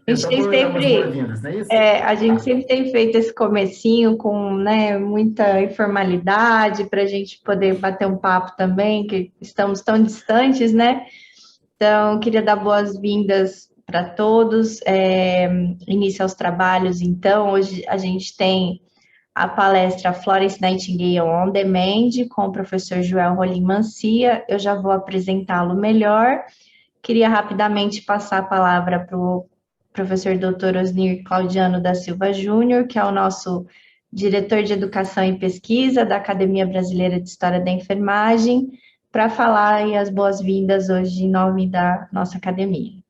A Eu gente só tem vou dar umas sempre, boas-vindas, não é isso? a gente sempre tem feito esse comecinho com, né, muita informalidade para a gente poder bater um papo também, que estamos tão distantes, né? Então, queria dar boas-vindas para todos. Início aos trabalhos, então. Hoje a gente tem a palestra Florence Nightingale On Demand, com o professor Joel Rolim Mancia. Eu já vou apresentá-lo melhor. Queria rapidamente passar a palavra para o professor Dr. Osnir Claudiano da Silva Júnior, que é o nosso diretor de Educação e Pesquisa da Academia Brasileira de História da Enfermagem, para falar e as boas-vindas hoje em nome da nossa academia.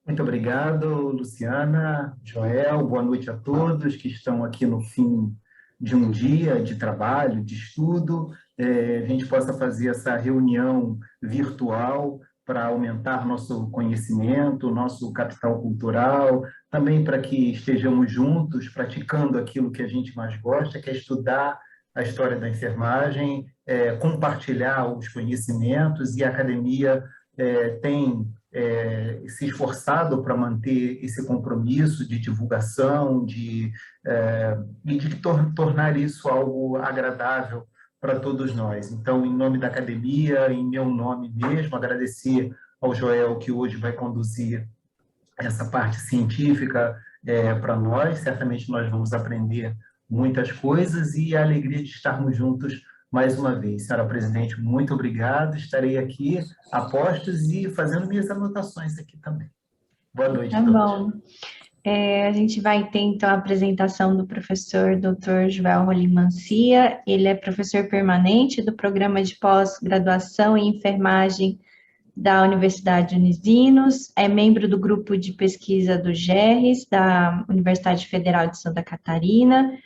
Muito obrigado, Luciana, Joel, boa noite a todos que estão aqui no fim de um dia de trabalho, de estudo. A gente possa fazer essa reunião virtual para aumentar nosso conhecimento, nosso capital cultural, também para que estejamos juntos praticando aquilo que a gente mais gosta, que é estudar a história da enfermagem, compartilhar os conhecimentos, e a academia tem se esforçado para manter esse compromisso de divulgação, e de tornar isso algo agradável para todos nós. Então, em nome da academia, em meu nome mesmo, agradecer ao Joel, que hoje vai conduzir essa parte científica para nós. Certamente nós vamos aprender muitas coisas, e a alegria de estarmos juntos mais uma vez. Senhora Presidente, muito obrigado. Estarei aqui a postos e fazendo minhas anotações aqui também. Boa noite Tá a todos. bom. A gente vai ter, então, a apresentação do professor Dr. Joel Rolim Mancia. Ele é professor permanente do programa de pós-graduação em enfermagem da Universidade Unisinos, é membro do grupo de pesquisa do GERES, da Universidade Federal de Santa Catarina,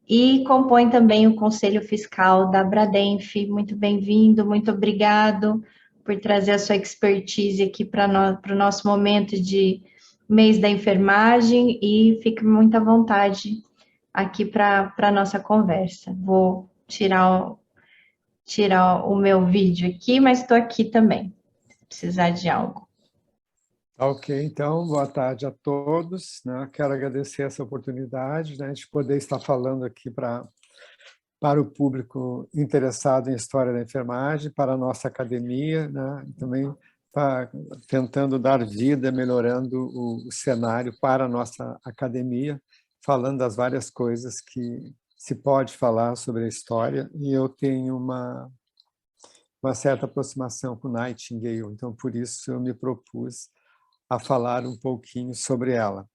e compõe também o Conselho Fiscal da Bradenf. Muito bem-vindo, muito obrigado por trazer a sua expertise aqui para o nosso momento de mês da enfermagem, e fique muito à vontade aqui para a nossa conversa. Vou tirar o meu vídeo aqui, mas estou aqui também, se precisar de algo. Ok, então, boa tarde a todos, né? Quero agradecer essa oportunidade, né, de poder estar falando aqui para o público interessado em história da enfermagem, para a nossa academia, né, e também tentando dar vida, melhorando o cenário para a nossa academia, falando das várias coisas que se pode falar sobre a história, e eu tenho uma certa aproximação com Nightingale, então por isso eu me propus a falar um pouquinho sobre ela.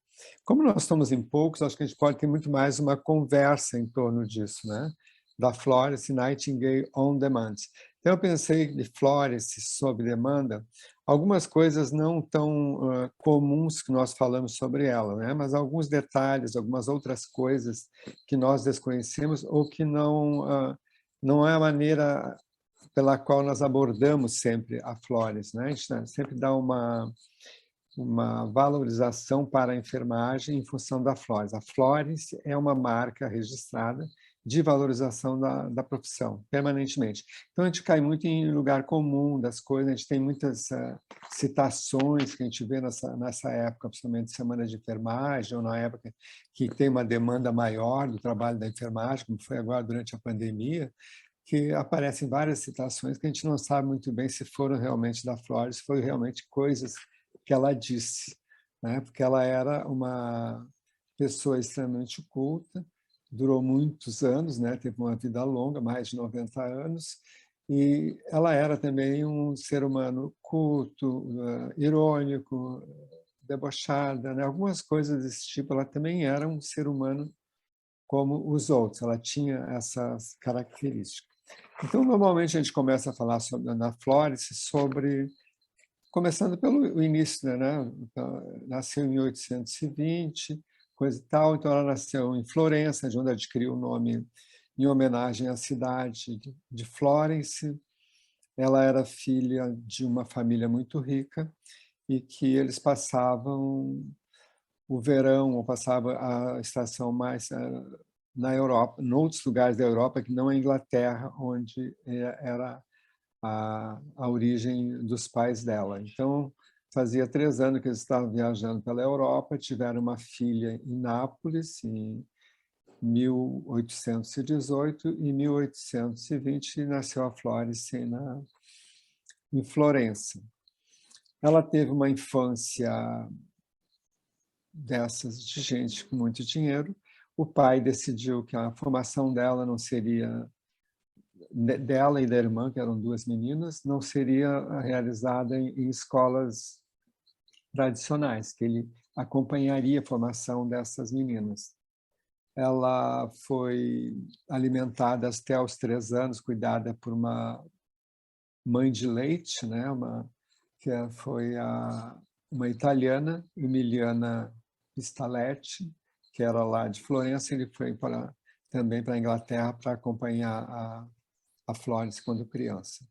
Como nós estamos em poucos, acho que a gente pode ter muito mais uma conversa em torno disso, né? Da Florence Nightingale On Demand. Então, eu pensei de Florence sob demanda, algumas coisas não tão comuns que nós falamos sobre ela, né? Mas alguns detalhes, algumas outras coisas que nós desconhecemos ou que não é a maneira pela qual nós abordamos sempre a Florence, né? A gente sempre dá uma valorização para a enfermagem em função da Florence. A Florence é uma marca registrada de valorização da profissão, permanentemente. Então, a gente cai muito em lugar comum das coisas, a gente tem muitas citações que a gente vê nessa época, principalmente Semana de Enfermagem, ou na época que tem uma demanda maior do trabalho da enfermagem, como foi agora durante a pandemia, que aparecem várias citações que a gente não sabe muito bem se foram realmente da Florence, se foram realmente coisas que ela disse, né? Porque ela era uma pessoa extremamente culta, durou muitos anos, né? Teve uma vida longa, mais de 90 anos, e ela era também um ser humano culto, irônico, debochada, né? Algumas coisas desse tipo. Ela também era um ser humano como os outros, ela tinha essas características. Então, normalmente a gente começa a falar na Florence começando pelo início, né? Nasceu em 1820, coisa e tal. Então, ela nasceu em Florença, de onde adquiriu o nome em homenagem à cidade de Florence. Ela era filha de uma família muito rica e que eles passavam o verão, ou passava a estação mais na Europa, em outros lugares da Europa, que não a Inglaterra, onde era a origem dos pais dela. Então, fazia 3 anos que eles estavam viajando pela Europa, tiveram uma filha em Nápoles, em 1818, e em 1820 nasceu a Florence em Florença. Ela teve uma infância dessas de gente com muito dinheiro. O pai decidiu que a formação dela não seria, dela e da irmã, que eram 2 meninas, não seria realizada em escolas tradicionais, que ele acompanharia a formação dessas meninas. Ela foi alimentada até os 3 anos, cuidada por uma mãe de leite, né? Que foi uma italiana, Emiliana Pistaletti, que era lá de Florença. Ele foi também para a Inglaterra para acompanhar a Florence quando criança.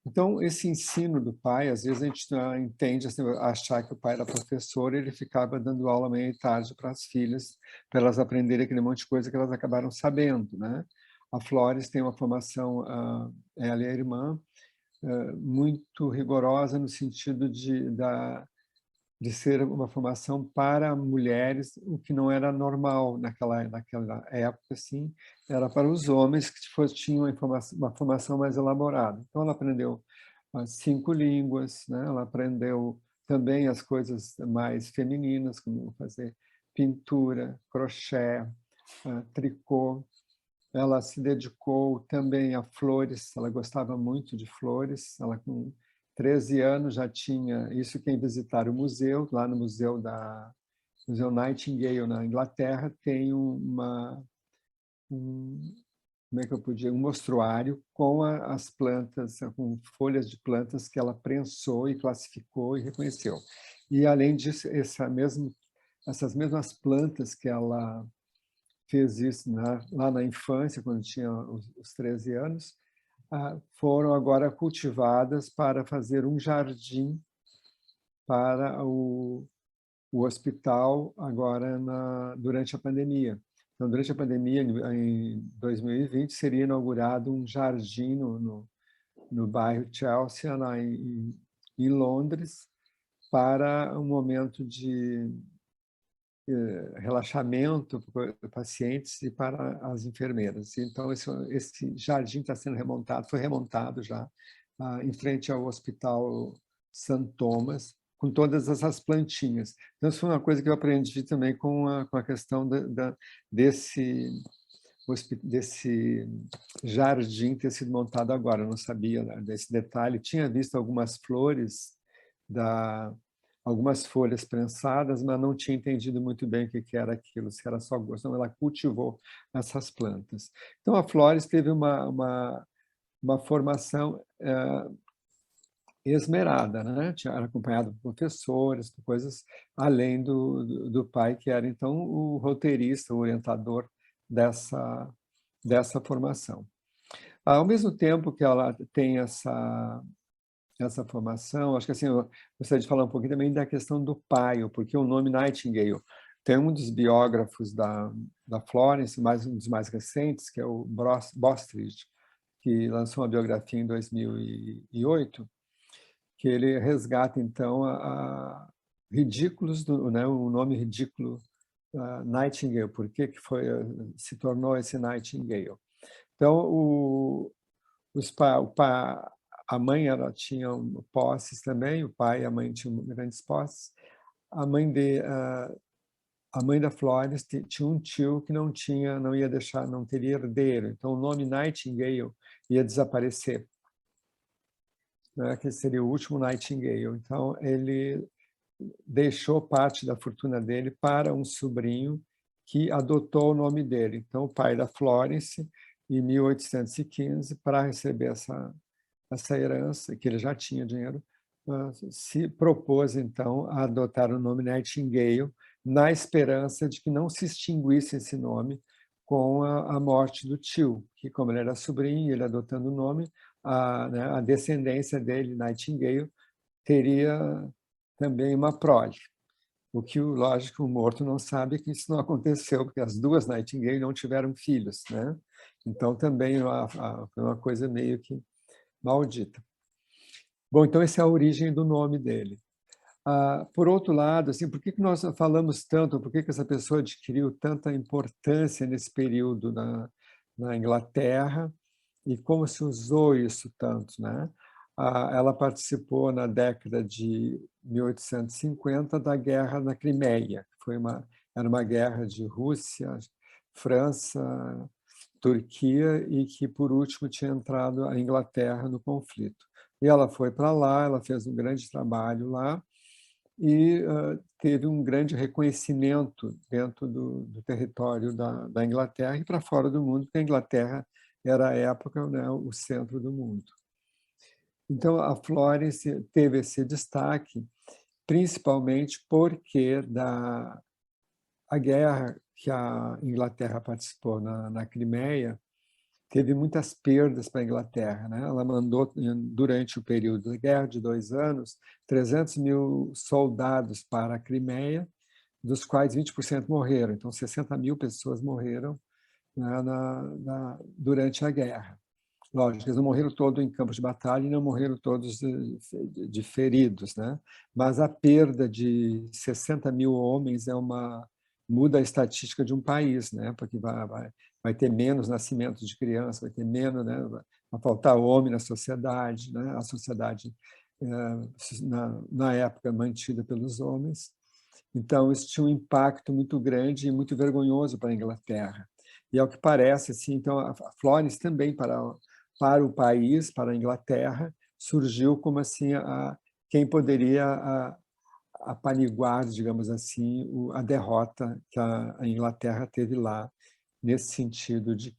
Então, esse ensino do pai, às vezes a gente entende, assim, achar que o pai era professor, ele ficava dando aula manhã e tarde para as filhas, para elas aprenderem aquele monte de coisa que elas acabaram sabendo, né? A Florence tem uma formação, ela e a irmã, muito rigorosa no sentido de ser uma formação para mulheres, o que não era normal naquela época, assim, era para os homens que tinham uma formação mais elaborada. Então, ela aprendeu 5 línguas, né? Ela aprendeu também as coisas mais femininas, como fazer pintura, crochê, tricô. Ela se dedicou também a flores, ela gostava muito de flores. Ela, com 13 anos, já tinha, isso quem visitar o museu, lá no Museu Nightingale, na Inglaterra, tem como é que eu podia, um mostruário com as plantas, com folhas de plantas que ela prensou e classificou e reconheceu. E, além disso, essas mesmas plantas que ela fez isso lá na infância, quando tinha os 13 anos, foram agora cultivadas para fazer um jardim para o hospital agora durante a pandemia. Então, durante a pandemia, em 2020, seria inaugurado um jardim no bairro Chelsea, em Londres, para um momento de relaxamento para pacientes e para as enfermeiras. Então, esse jardim está sendo remontado, foi remontado já, em frente ao Hospital St. Thomas, com todas essas plantinhas. Então, isso foi uma coisa que eu aprendi também com a questão desse jardim ter sido montado agora. Eu não sabia desse detalhe. Tinha visto algumas flores algumas folhas prensadas, mas não tinha entendido muito bem o que era aquilo, se era só gosto. Então, ela cultivou essas plantas. Então, a Flores teve uma formação esmerada, né? Era acompanhada por professores, por coisas além do pai, que era, então, o roteirista, o orientador dessa formação. Ao mesmo tempo que ela tem essa formação, acho que assim, eu gostaria de falar um pouquinho também da questão do pai, porque o nome Nightingale, tem um dos biógrafos da Florence, um dos mais recentes, que é o Bostridge, que lançou uma biografia em 2008, que ele resgata, então, ridículos, né, o nome ridículo Nightingale, por que se tornou esse Nightingale. Então, a mãe, ela tinha posses também, o pai e a mãe tinham grandes posses. A mãe da Florence tinha um tio que não teria herdeiro. Então, o nome Nightingale ia desaparecer, né? Que seria o último Nightingale. Então, ele deixou parte da fortuna dele para um sobrinho que adotou o nome dele. Então, o pai da Florence, em 1815, para receber essa herança, que ele já tinha dinheiro, se propôs, então, a adotar o nome Nightingale, na esperança de que não se extinguisse esse nome com a morte do tio, que, como ele era sobrinho, ele adotando o nome, a descendência dele, Nightingale, teria também uma prole. O que, lógico, o morto não sabe que isso não aconteceu, porque as 2 Nightingale não tiveram filhos, né? Então, também foi uma coisa meio que maldita. Bom, então essa é a origem do nome dele. Por outro lado, assim, por que nós falamos tanto, por que essa pessoa adquiriu tanta importância nesse período na Inglaterra e como se usou isso tanto, né? Ela participou na década de 1850 da guerra na Crimeia, que era uma guerra de Rússia, França, Turquia e que, por último, tinha entrado a Inglaterra no conflito. E ela foi para lá, ela fez um grande trabalho lá, e teve um grande reconhecimento dentro do território da Inglaterra e para fora do mundo, porque a Inglaterra era, à época, né, o centro do mundo. Então, a Florence teve esse destaque, principalmente porque a guerra que a Inglaterra participou na Crimeia teve muitas perdas para a Inglaterra, né? Ela mandou, durante o período da guerra de 2 anos, 300 mil soldados para a Crimeia, dos quais 20% morreram. Então, 60 mil pessoas morreram, né, durante a guerra. Lógico, eles não morreram todos em campos de batalha e não morreram todos de feridos, né? Mas a perda de 60 mil homens muda a estatística de um país, né? Porque vai ter menos nascimentos de crianças, vai ter menos, né? Vai faltar homem na sociedade, né? A sociedade, na época, mantida pelos homens. Então, isso tinha um impacto muito grande e muito vergonhoso para a Inglaterra. E, ao que parece, assim, então, a Florence também, para o país, para a Inglaterra, surgiu como assim quem poderia apaniguar, digamos assim, a derrota que a Inglaterra teve lá, nesse sentido de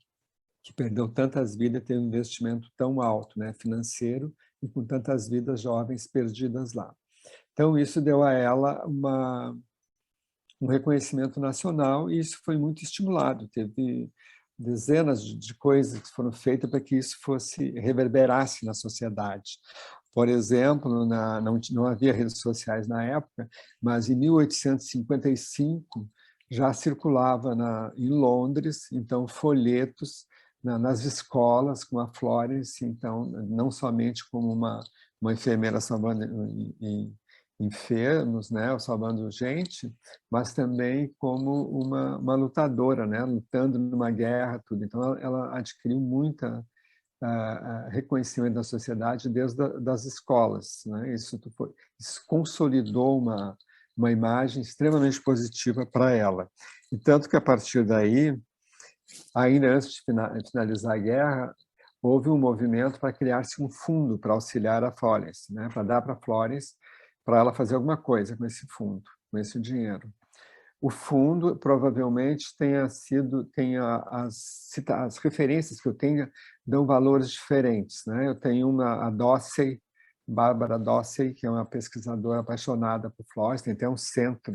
que perdeu tantas vidas, teve um investimento tão alto, né, financeiro, e com tantas vidas jovens perdidas lá. Então, isso deu a ela um reconhecimento nacional, e isso foi muito estimulado. Teve dezenas de coisas que foram feitas para que isso reverberasse na sociedade. Por exemplo, não havia redes sociais na época, mas em 1855 já circulava em Londres, então, folhetos nas escolas com a Florence, então, não somente como uma enfermeira salvando enfermos, né, ou salvando gente, mas também como uma lutadora, né, lutando numa guerra, tudo. Então, ela adquiriu muita reconhecimento da sociedade desde das escolas, né? Isso consolidou uma imagem extremamente positiva para ela. E tanto que, a partir daí, ainda antes de finalizar a guerra, houve um movimento para criar-se um fundo para auxiliar a Florence, né? Para dar para a Florence, para ela fazer alguma coisa com esse fundo, com esse dinheiro. O fundo provavelmente as referências que eu tenho dão valores diferentes, né? Eu tenho a Dossey, Bárbara Dossey, que é uma pesquisadora apaixonada por Florence, tem até um centro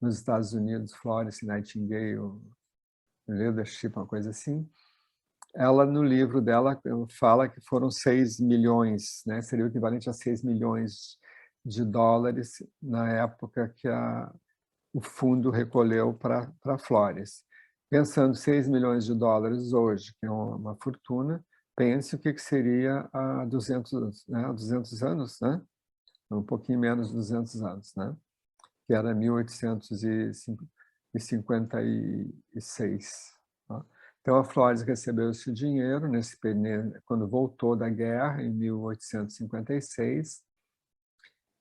nos Estados Unidos, Florence Nightingale Leadership, uma coisa assim. Ela, no livro dela, fala que foram 6 milhões, né? Seria o equivalente a 6 milhões de dólares na época que o fundo recolheu para Florence. Pensando 6 milhões de dólares hoje, que é uma fortuna, pense o que seria há 200, né? 200 anos, né? Um pouquinho menos de 200 anos, né? Que era 1856. Tá? Então, a Florence recebeu esse dinheiro quando voltou da guerra, em 1856,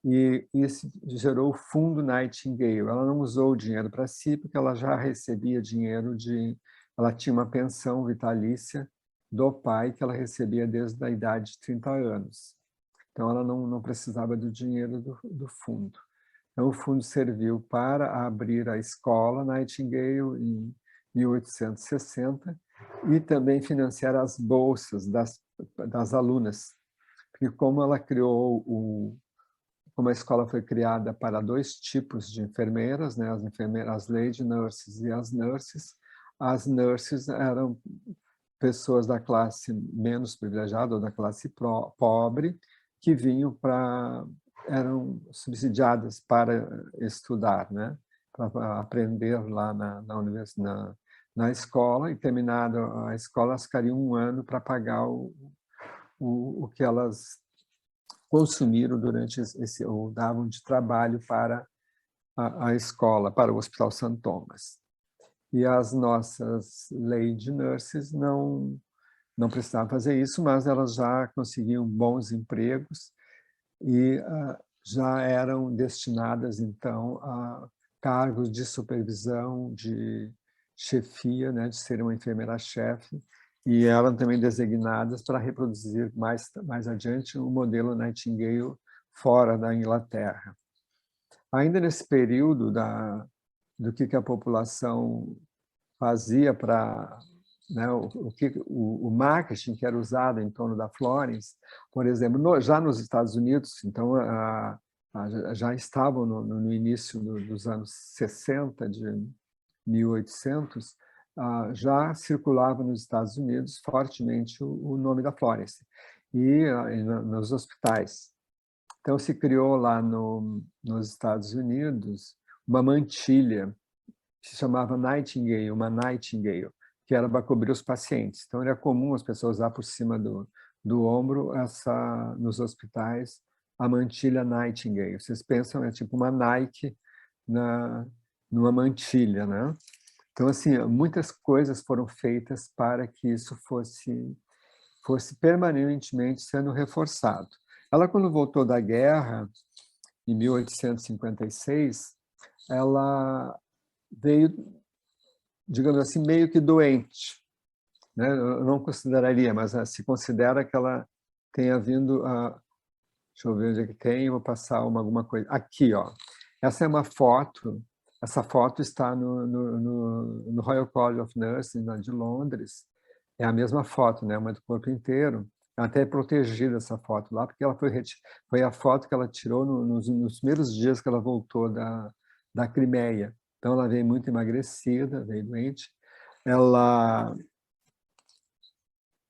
e isso gerou o Fundo Nightingale. Ela não usou o dinheiro para si, porque ela já recebia dinheiro ela tinha uma pensão vitalícia do pai, que ela recebia desde a idade de 30 anos. Então, ela não precisava do dinheiro do fundo. Então, o fundo serviu para abrir a escola Nightingale em 1860 e também financiar as bolsas das alunas. Porque como como a escola foi criada para 2 tipos de enfermeiras, né, as lady nurses e as nurses eram pessoas da classe menos privilegiada ou da classe pobre que eram subsidiadas para estudar, né, para aprender lá na escola, e terminada a escola, elas ficariam 1 ano para pagar o que elas consumiram durante ou davam de trabalho para a escola, para o Hospital St. Thomas. E as nossas lady nurses não precisavam fazer isso, mas elas já conseguiam bons empregos e já eram destinadas, então, a cargos de supervisão, de chefia, né, de ser uma enfermeira-chefe, e eram também designadas para reproduzir mais adiante o modelo Nightingale fora da Inglaterra. Ainda nesse período do que a população fazia para, né, o marketing que era usado em torno da Florence, por exemplo, já nos Estados Unidos, então já estavam no início dos anos 60, de 1800, já circulava nos Estados Unidos fortemente o nome da Florence, e nos hospitais. Então, se criou lá nos Estados Unidos uma mantilha que se chamava Nightingale, uma Nightingale, que era para cobrir os pacientes. Então, era comum as pessoas usar por cima do ombro, nos hospitais, a mantilha Nightingale. Vocês pensam, é tipo uma Nike numa mantilha, né? Então, assim, muitas coisas foram feitas para que isso fosse permanentemente sendo reforçado. Ela, quando voltou da guerra, em 1856, ela veio, digamos assim, meio que doente, né? Eu não consideraria, mas se considera que ela tenha vindo a... Deixa eu ver onde é que tem, vou passar alguma coisa. Aqui, ó. Essa é uma foto, essa foto está no Royal College of Nursing, de Londres. É a mesma foto, né? Uma do corpo inteiro. Até é protegida essa foto lá, porque ela foi a foto que ela tirou nos primeiros dias que ela voltou da Crimeia. Então, ela veio muito emagrecida, veio doente. Ela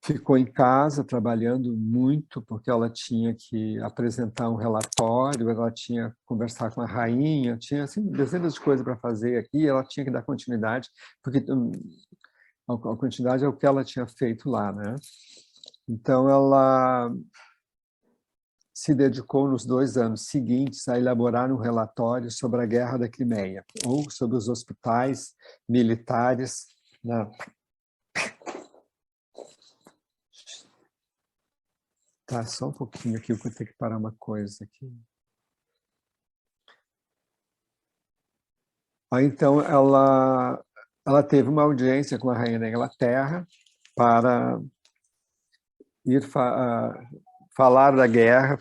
ficou em casa trabalhando muito, porque ela tinha que apresentar um relatório, ela tinha que conversar com a rainha, tinha assim, dezenas de coisas para fazer aqui, ela tinha que dar continuidade, porque a continuidade é o que ela tinha feito lá, né? Então, ela se dedicou nos 2 anos seguintes a elaborar um relatório sobre a Guerra da Crimeia, ou sobre os hospitais militares Tá, só um pouquinho aqui, eu vou ter que parar uma coisa aqui. Então, ela teve uma audiência com a rainha da Inglaterra para ir falar da guerra,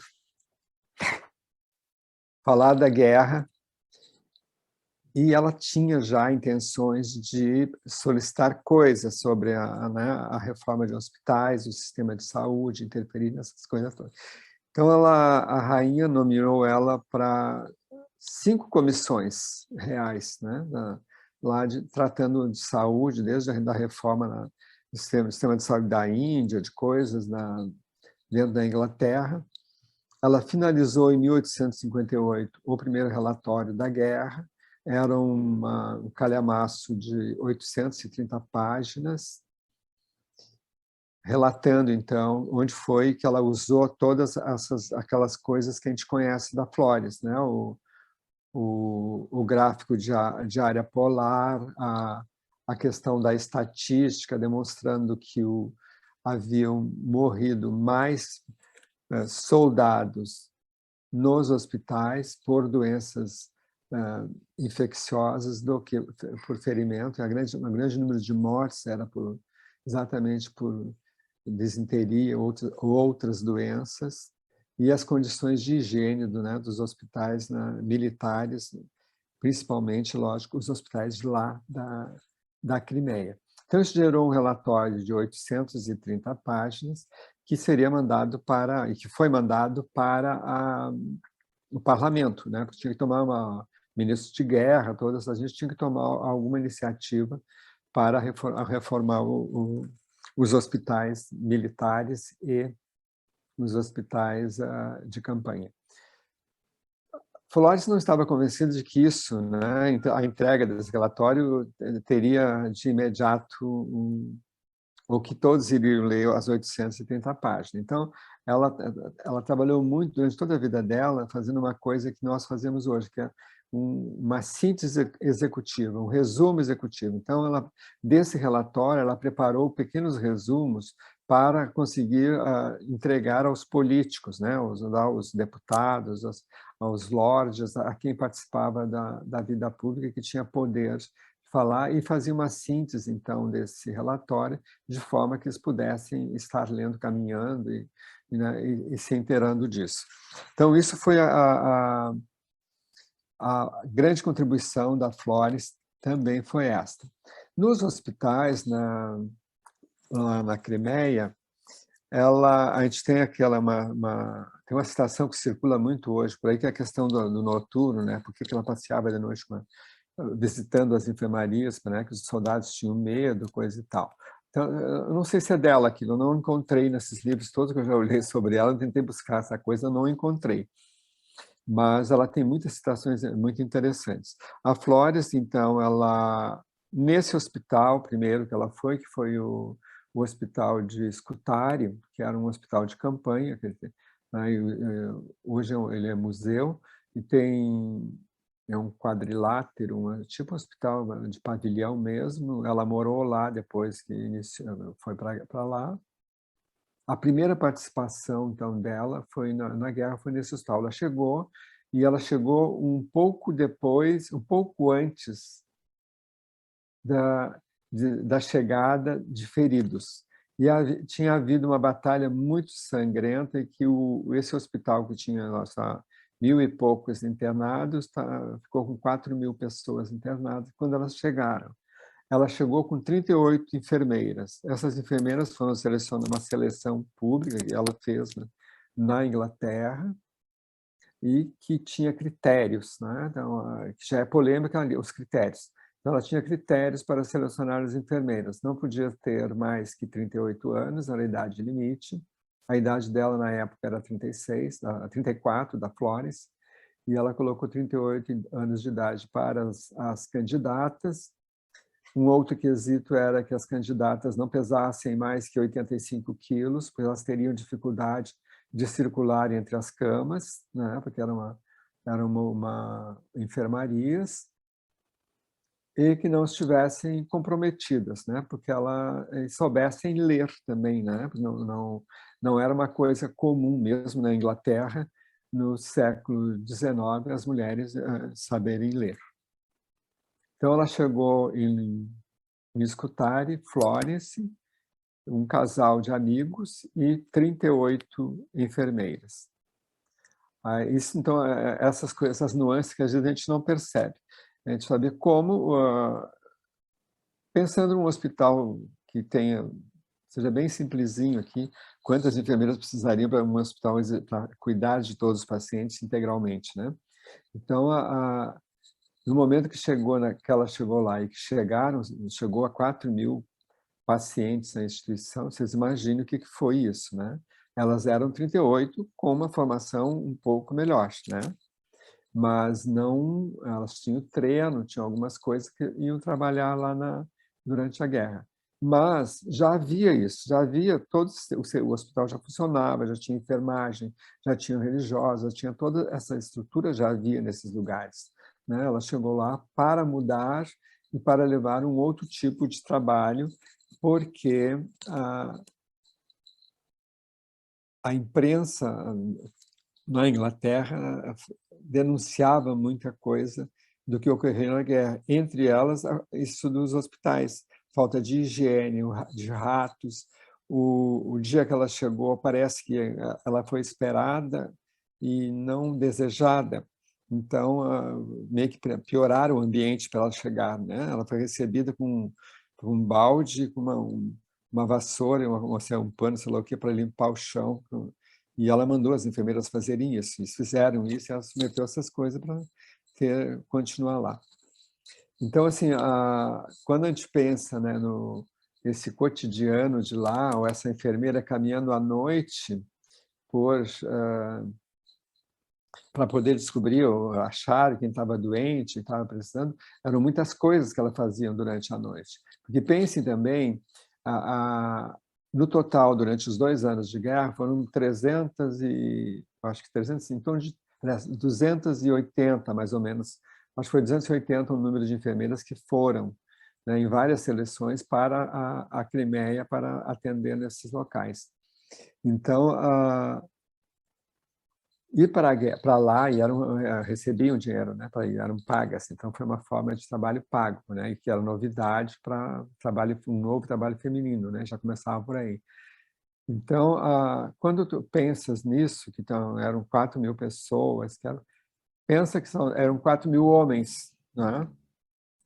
e ela tinha já intenções de solicitar coisas sobre a reforma de hospitais, o sistema de saúde, interferir nessas coisas todas. Então, a rainha nomeou ela para 5 comissões reais, né, lá tratando de saúde, desde a reforma do sistema de saúde da Índia, de coisas dentro da Inglaterra. Ela finalizou, em 1858, o primeiro relatório da guerra. Era um calhamaço de 830 páginas, relatando, então, onde foi que ela usou todas aquelas coisas que a gente conhece da Flores, né? O gráfico de área polar, a questão da estatística, demonstrando que haviam morrido mais soldados nos hospitais por doenças infecciosas do que por ferimento. Um grande número de mortes era exatamente por desinteria ou outras doenças, e as condições de higiene dos hospitais militares, principalmente, lógico, os hospitais de lá da Crimeia. Então, isso gerou um relatório de 830 páginas que seria mandado e que foi mandado para o parlamento, né? Porque tinha que tomar ministro de guerra, todas a gente tinha que tomar alguma iniciativa para reformar os hospitais militares e os hospitais de campanha. Flores não estava convencido de que isso, né, a entrega desse relatório teria de imediato ou que todos iriam ler as 830 páginas. Então, ela trabalhou muito durante toda a vida dela fazendo uma coisa que nós fazemos hoje, que é uma síntese executiva, um resumo executivo. Então, desse relatório, ela preparou pequenos resumos para conseguir entregar aos políticos, né, aos deputados, aos lords, a quem participava da vida pública, que tinha poder de falar, e fazia uma síntese, então, desse relatório, de forma que eles pudessem estar lendo, caminhando e se inteirando disso. Então, isso foi a grande contribuição da Flores, também foi esta. Nos hospitais, lá na Crimeia, a gente tem tem uma citação que circula muito hoje por aí, que é a questão do noturno, né? Por que ela passeava de noite visitando as enfermarias, né? Que os soldados tinham medo, coisa e tal. Então, eu não sei se é dela aquilo, eu não encontrei nesses livros todos que eu já olhei sobre ela, eu tentei buscar essa coisa, eu não encontrei. Mas ela tem muitas citações muito interessantes. A Flores, então, nesse hospital, primeiro que ela foi, que foi o hospital de Scutari, que era um hospital de campanha, quer dizer, hoje ele é museu, e é um quadrilátero, tipo hospital de pavilhão mesmo. Ela morou lá depois que foi para lá. A primeira participação, então, dela foi na guerra, foi nesse hospital. Ela chegou um pouco depois, um pouco antes da chegada de feridos. E tinha havido uma batalha muito sangrenta, e que esse hospital, que tinha 1.000 e poucos internados, ficou com 4.000 pessoas internadas quando elas chegaram. Ela chegou com 38 enfermeiras. Essas enfermeiras foram selecionadas, uma seleção pública que ela fez, né, na Inglaterra, e que tinha critérios, né? Então, que já é polêmica ali, os critérios. Então, ela tinha critérios para selecionar as enfermeiras. Não podia ter mais que 38 anos, era a idade limite. A idade dela, na época, era 34, da Flores, e ela colocou 38 anos de idade para as candidatas. Um outro quesito era que as candidatas não pesassem mais que 85 quilos, porque elas teriam dificuldade de circular entre as camas, né? Porque eram enfermarias, e que não estivessem comprometidas, né? Porque elas soubessem ler também, né? Não era uma coisa comum mesmo na Inglaterra, no século XIX, as mulheres saberem ler. Então, ela chegou em Scutari, Florence, um casal de amigos e 38 enfermeiras. Isso, então, essas nuances que às vezes a gente não percebe. A gente sabe como, pensando num hospital que seja bem simplesinho aqui, quantas enfermeiras precisariam para um hospital para cuidar de todos os pacientes integralmente, né? Então, no momento que ela chegou lá e que chegou a 4.000 pacientes na instituição, vocês imaginem o que foi isso, né? Elas eram 38 com uma formação um pouco melhor, né? Mas não, elas tinham treino, tinham algumas coisas que iam trabalhar lá durante a guerra. Mas já havia isso, já havia o hospital já funcionava, já tinha enfermagem, já tinha religiosa, já tinha toda essa estrutura, já havia nesses lugares, né? Ela chegou lá para mudar e para levar um outro tipo de trabalho, porque a imprensa na Inglaterra denunciava muita coisa do que ocorreu na guerra, entre elas isso dos hospitais, falta de higiene, de ratos. O dia que ela chegou, parece que ela foi esperada e não desejada. Então, meio que pioraram o ambiente para ela chegar, né? Ela foi recebida com um balde, com uma vassoura, um pano, sei lá o que, para limpar o chão. E ela mandou as enfermeiras fazerem isso. Eles fizeram isso e ela submeteu essas coisas para continuar lá. Então, assim, quando a gente pensa, né, nesse cotidiano de lá, ou essa enfermeira caminhando à noite para poder descobrir ou achar quem estava doente, estava precisando, eram muitas coisas que ela fazia durante a noite. Porque pensem também No total, durante os 2 anos de guerra, foram 300 em torno de 280, mais ou menos, acho que foi 280 o número de enfermeiras que foram, né, em várias seleções para a Crimeia para atender nesses locais. Então, ir para lá e recebiam dinheiro, né, para ir, eram pagas. Então, foi uma forma de trabalho pago, né, e que era novidade para um novo trabalho feminino, né, já começava por aí. Então, quando tu pensas nisso, que eram 4.000 pessoas, pensa que eram 4.000 homens, né?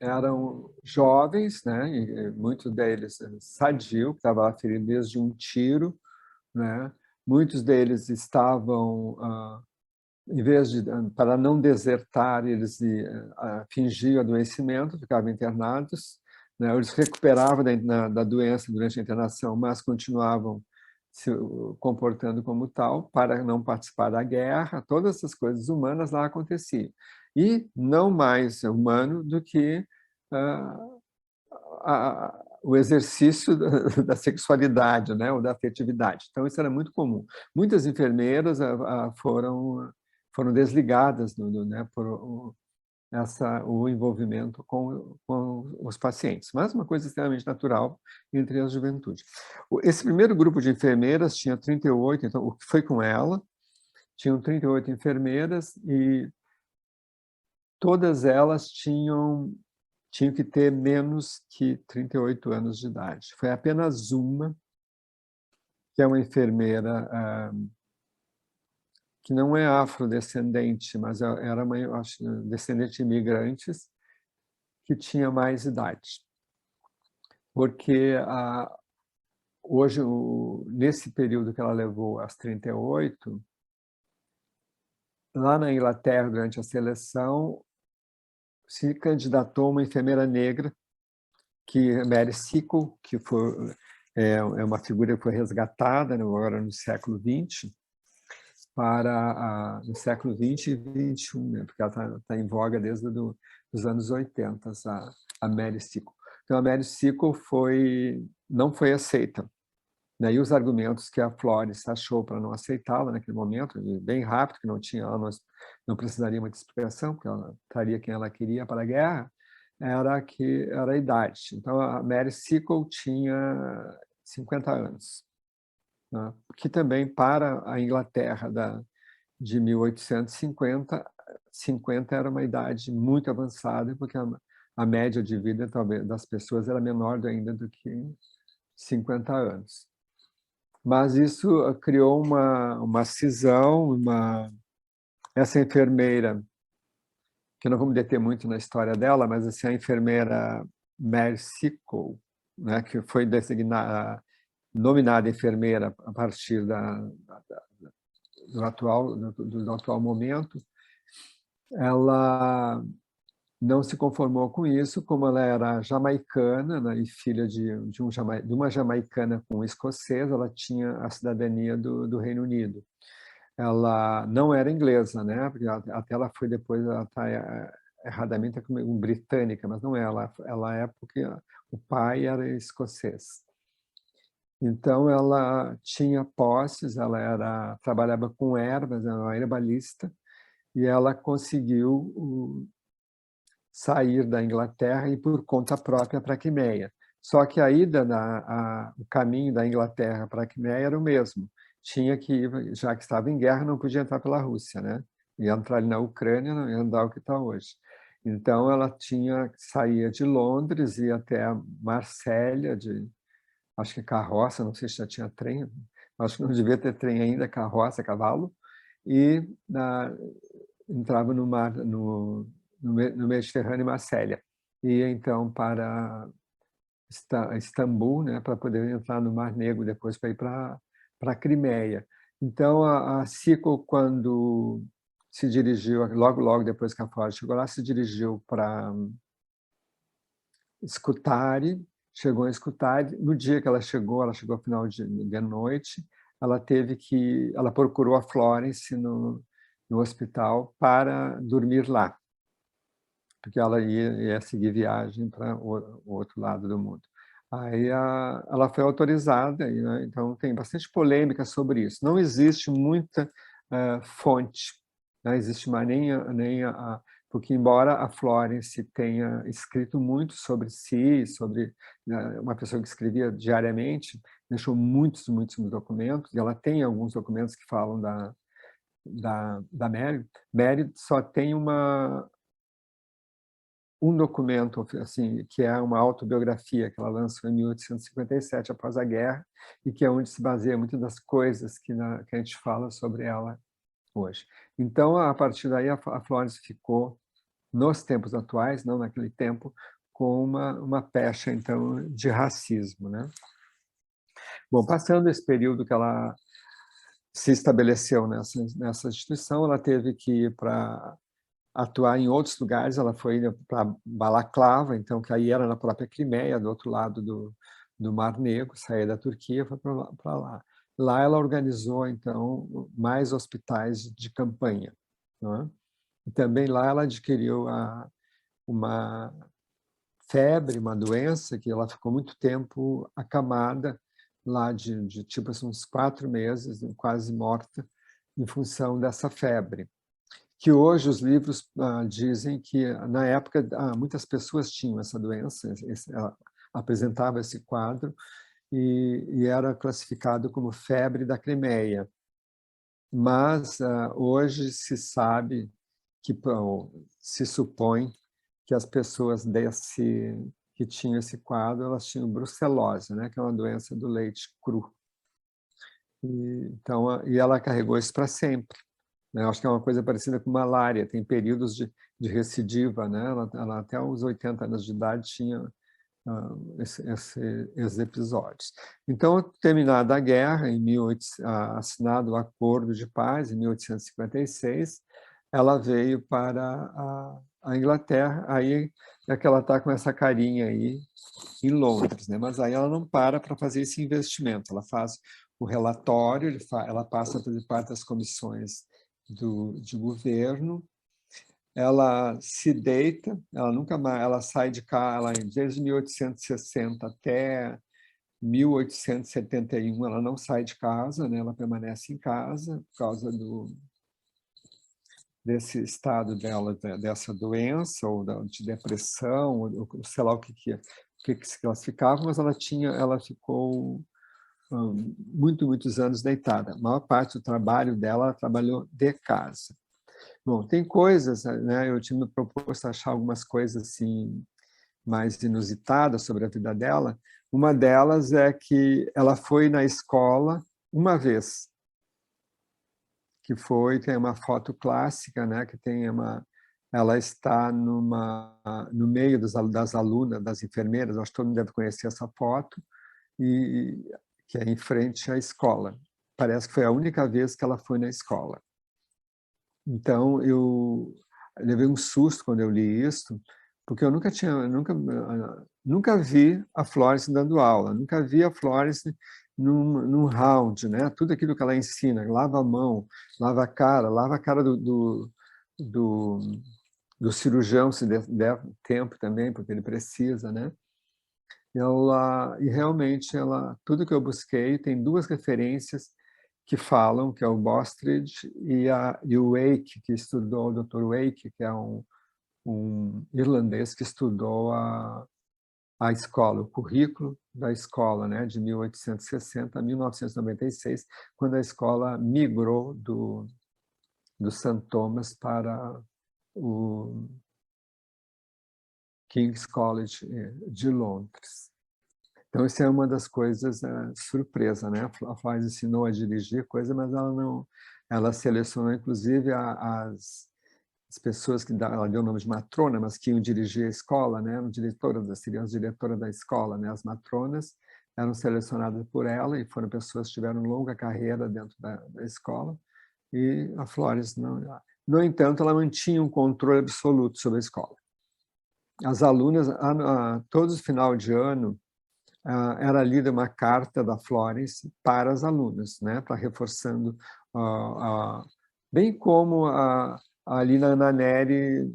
Eram jovens, né? E muitos deles sadio, que estava ferido desde um tiro, né? Muitos deles estavam, em vez de, para não desertar, eles fingiam adoecimento, ficavam internados, né? Eles recuperavam da doença durante a internação, mas continuavam se comportando como tal, para não participar da guerra. Todas essas coisas humanas lá aconteciam. E não mais humano do que o exercício da sexualidade, né, ou da afetividade. Então, isso era muito comum. Muitas enfermeiras foram desligadas, né, por o envolvimento com os pacientes, mas uma coisa extremamente natural entre a juventude. Esse primeiro grupo de enfermeiras tinha 38, então, o que foi com ela, tinham 38 enfermeiras e todas elas tinham que ter menos que 38 anos de idade. Foi apenas uma, que é uma enfermeira que não é afrodescendente, mas era uma, acho, descendente de imigrantes, que tinha mais idade. Porque hoje, nesse período que ela levou, às 38, lá na Inglaterra, durante a seleção, se candidatou uma enfermeira negra, que é Mary Sickle, que é uma figura que foi resgatada agora no século XX, no século XX e XXI, né? Porque ela está em voga desde os anos 80, a Mary Sickle. Então, a Mary Sickle não foi aceita. Né? E os argumentos que a Flores achou para não aceitá-la naquele momento, bem rápido, que ela não precisaria muita explicação, porque ela traria quem ela queria para a guerra, era a idade. Então, a Mary Sickle tinha 50 anos. Né? Que também, para a Inglaterra de 1850, 50 era uma idade muito avançada, porque a média de vida talvez das pessoas era menor ainda do que 50 anos. Mas isso criou uma cisão, essa enfermeira, que não vamos deter muito na história dela, mas assim, a enfermeira Mary Sickle, né, que foi nominada enfermeira a partir do atual momento, ela não se conformou com isso, como ela era jamaicana, né, e filha de uma jamaicana com um escocês, ela tinha a cidadania do Reino Unido. Ela não era inglesa, né, porque até ela foi depois, ela está erradamente como britânica, mas não é, ela é porque o pai era escocês. Então, ela tinha posses, ela trabalhava com ervas, era uma herbalista, e ela conseguiu sair da Inglaterra e ir por conta própria para a Crimeia. Só que a ida, o caminho da Inglaterra para a Crimeia era o mesmo. Tinha que ir, já que estava em guerra, não podia entrar pela Rússia, né? Ia entrar ali na Ucrânia, não ia andar o que está hoje. Então, ela saía de Londres, ia até Marsella, acho que carroça, não sei se já tinha trem, acho que não devia ter trem ainda, carroça, cavalo, e entrava no mar, no Mediterrâneo e Marsella. E então para Istambul, né, para poder entrar no Mar Negro depois para ir para a Crimeia. Então a Sickle, quando se dirigiu, logo depois que a Ford chegou lá, se dirigiu para Scutari, chegou em Scutari. No dia que ela chegou ao final de noite, ela procurou a Florence no hospital para dormir lá, porque ela ia seguir viagem para o outro lado do mundo. Aí ela foi autorizada, né? Então tem bastante polêmica sobre isso. Não existe muita fonte, não existe mais porque embora a Florence tenha escrito muito sobre si, sobre uma pessoa que escrevia diariamente, deixou muitos documentos, e ela tem alguns documentos que falam da Mary. Mary só tem um documento assim, que é uma autobiografia que ela lançou em 1857, após a guerra, e que é onde se baseia muitas das coisas que a gente fala sobre ela hoje. Então, a partir daí, a Florence ficou, nos tempos atuais, não naquele tempo, com uma pecha, então, de racismo, né? Bom, passando esse período que ela se estabeleceu nessa instituição, ela teve que ir para atuar em outros lugares. Ela foi para Balaclava, então, que aí era na própria Crimeia, do outro lado do Mar Negro, saía da Turquia, foi para lá. Lá ela organizou, então, mais hospitais de campanha, não é? E também lá ela adquiriu uma febre, uma doença, que ela ficou muito tempo acamada, lá de tipo assim, uns 4 meses, quase morta, em função dessa febre. Que hoje os livros dizem que, na época, muitas pessoas tinham essa doença, apresentava esse quadro, e era classificado como febre da Crimeia. Mas hoje se sabe, se supõe, que as pessoas que tinham esse quadro, elas tinham brucelose, né, que é uma doença do leite cru. E ela carregou isso para sempre. Eu acho que é uma coisa parecida com malária, tem períodos de recidiva, né? Ela até os 80 anos de idade tinha esses episódios. Então, terminada a guerra, assinado o Acordo de Paz, em 1856, ela veio para a Inglaterra. Aí é que ela está com essa carinha aí em Londres, né? Mas aí ela não para fazer esse investimento, ela faz o relatório, ela passa a fazer parte das comissões de governo, ela se deita, ela nunca mais, ela sai de casa, desde 1860 até 1871, ela não sai de casa, né? Ela permanece em casa por causa desse estado dela, dessa doença, ou de depressão, ou sei lá o que se classificava, mas ela ficou muitos anos deitada. A maior parte do trabalho dela, ela trabalhou de casa. Bom, tem coisas, né? Eu tinha me proposto achar algumas coisas assim mais inusitadas sobre a vida dela. Uma delas é que ela foi na escola uma vez, tem uma foto clássica, né? Que ela está no meio das alunas, das enfermeiras. Acho que todo mundo deve conhecer essa foto, e que é em frente à escola. Parece que foi a única vez que ela foi na escola. Então, eu levei um susto quando eu li isso, porque eu nunca vi a Florence dando aula, nunca vi a Florence num round, né? Tudo aquilo que ela ensina, lava a mão, lava a cara do cirurgião, se der tempo também, porque ele precisa, né? E realmente, tudo que eu busquei, tem 2 referências que falam, que é o Bostridge e o Wake, que estudou, o Dr. Wake, que é um irlandês que estudou a escola, o currículo da escola, né, de 1860 a 1996, quando a escola migrou do St. Thomas para o King's College de Londres. Então, isso é uma das coisas surpresa, né? A Florence ensinou a dirigir coisa, mas ela selecionou, inclusive, as pessoas ela deu o nome de matrona, mas que iam dirigir a escola, né? Seriam as diretoras da escola, né? As matronas eram selecionadas por ela, e foram pessoas que tiveram longa carreira dentro da escola, e a Florence não. No entanto, ela mantinha um controle absoluto sobre a escola. As alunas, todos os final de ano, era lida uma carta da Florence para as alunas, né, para reforçando, bem como ali na Neri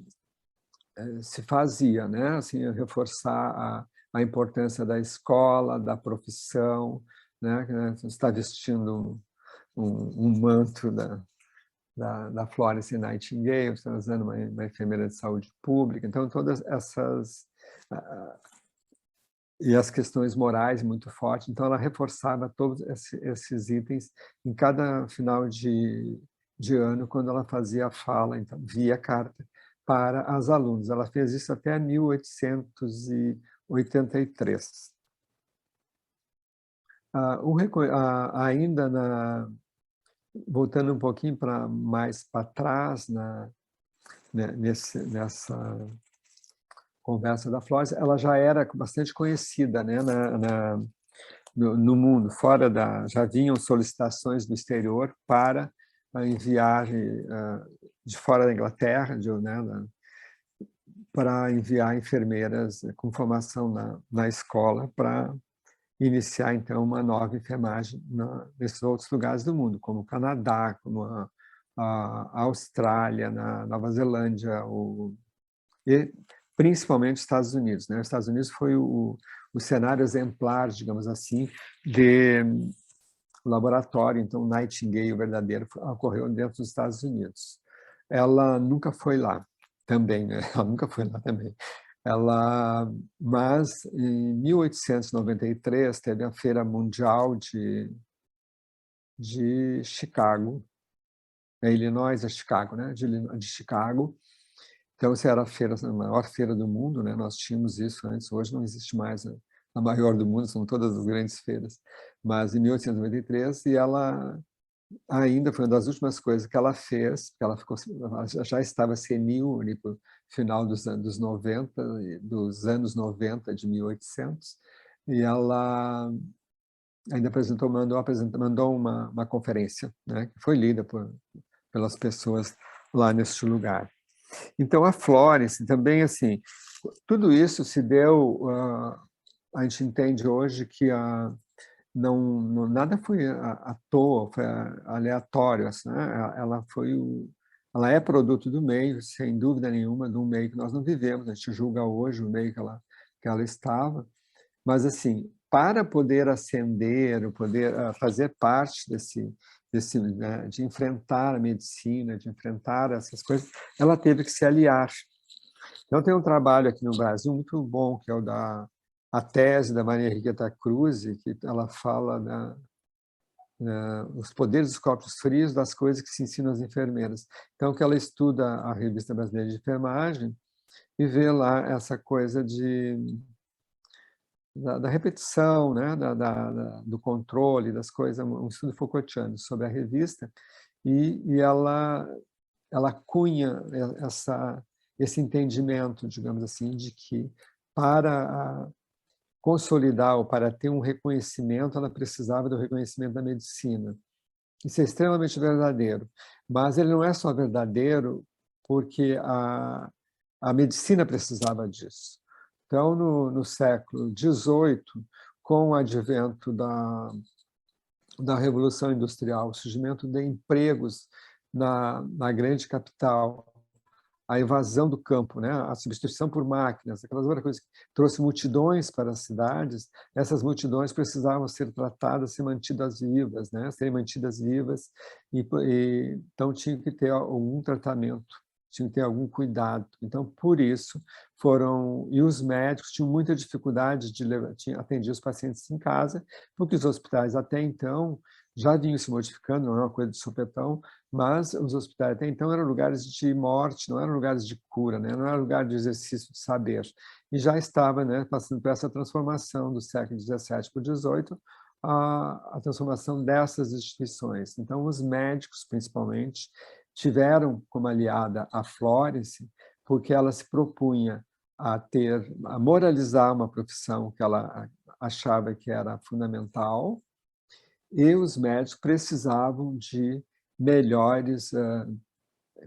se fazia, né, assim, reforçar a importância da escola, da profissão, né? Você está vestindo um manto da Florence Nightingale, está usando uma enfermeira de saúde pública. Então, todas essas... E as questões morais muito fortes. Então, ela reforçava todos esses itens em cada final de ano, quando ela fazia a fala, então, via carta, para as alunas. Ela fez isso até 1883. Ainda voltando um pouquinho mais para trás, nessa conversa da Florence, ela já era bastante conhecida, né, no mundo, já vinham solicitações do exterior para enviar de fora da Inglaterra, para enviar enfermeiras com formação na escola para iniciar, então, uma nova enfermagem nesses outros lugares do mundo, como o Canadá, como a Austrália, na Nova Zelândia, e principalmente os Estados Unidos, né? Os Estados Unidos foi o cenário exemplar, digamos assim, de laboratório. Então, Nightingale, o verdadeiro, ocorreu dentro dos Estados Unidos. Ela nunca foi lá também, né? Ela nunca foi lá também. Mas, em 1893, teve a Feira Mundial de Chicago, Illinois, Chicago, né? De Chicago. Então, essa era a maior feira do mundo, né? Nós tínhamos isso antes, hoje não existe mais a maior do mundo, são todas as grandes feiras. Mas em 1893, e ela ainda foi uma das últimas coisas que ela fez, porque ela já estava senil no final dos anos 90, de 1800, e ela ainda mandou uma conferência, né? Que foi lida pelas pessoas lá neste lugar. Então, a Florence também, assim, tudo isso se deu, a gente entende hoje que nada foi à toa, foi aleatório, assim, né? Ela é produto do meio, sem dúvida nenhuma, de um meio que nós não vivemos, a gente julga hoje o meio que ela estava, mas, assim, para poder ascender, poder fazer parte né, de enfrentar a medicina, de enfrentar essas coisas, ela teve que se aliar. Então, tem um trabalho aqui no Brasil muito bom, que é a tese da Maria Henriqueta Cruz, que ela fala os poderes dos corpos frios das coisas que se ensinam às enfermeiras. Então, que ela estuda a Revista Brasileira de Enfermagem e vê lá essa coisa da repetição, né? Do controle das coisas, um estudo Foucaultiano sobre a revista, e ela cunha esse entendimento, digamos assim, de que para consolidar ou para ter um reconhecimento, ela precisava do reconhecimento da medicina. Isso é extremamente verdadeiro, mas ele não é só verdadeiro porque a medicina precisava disso. Então, no século XVIII, com o advento da Revolução Industrial, o surgimento de empregos na grande capital, a invasão do campo, né? A substituição por máquinas, aquelas outras coisas que trouxe multidões para as cidades, essas multidões precisavam ser tratadas, ser mantidas vivas, né? Serem mantidas vivas, então tinha que ter algum tratamento, tinha que ter algum cuidado. Então, por isso, e os médicos tinham muita dificuldade de atender os pacientes em casa, porque os hospitais até então já vinham se modificando, não é uma coisa de supetão, mas os hospitais até então eram lugares de morte, não eram lugares de cura, né? Não era lugar de exercício de saber. E já estava, né, passando por essa transformação do século XVII para o XVIII, a transformação dessas instituições. Então, os médicos, principalmente, tiveram como aliada a Florence, porque ela se propunha a moralizar uma profissão que ela achava que era fundamental, e os médicos precisavam de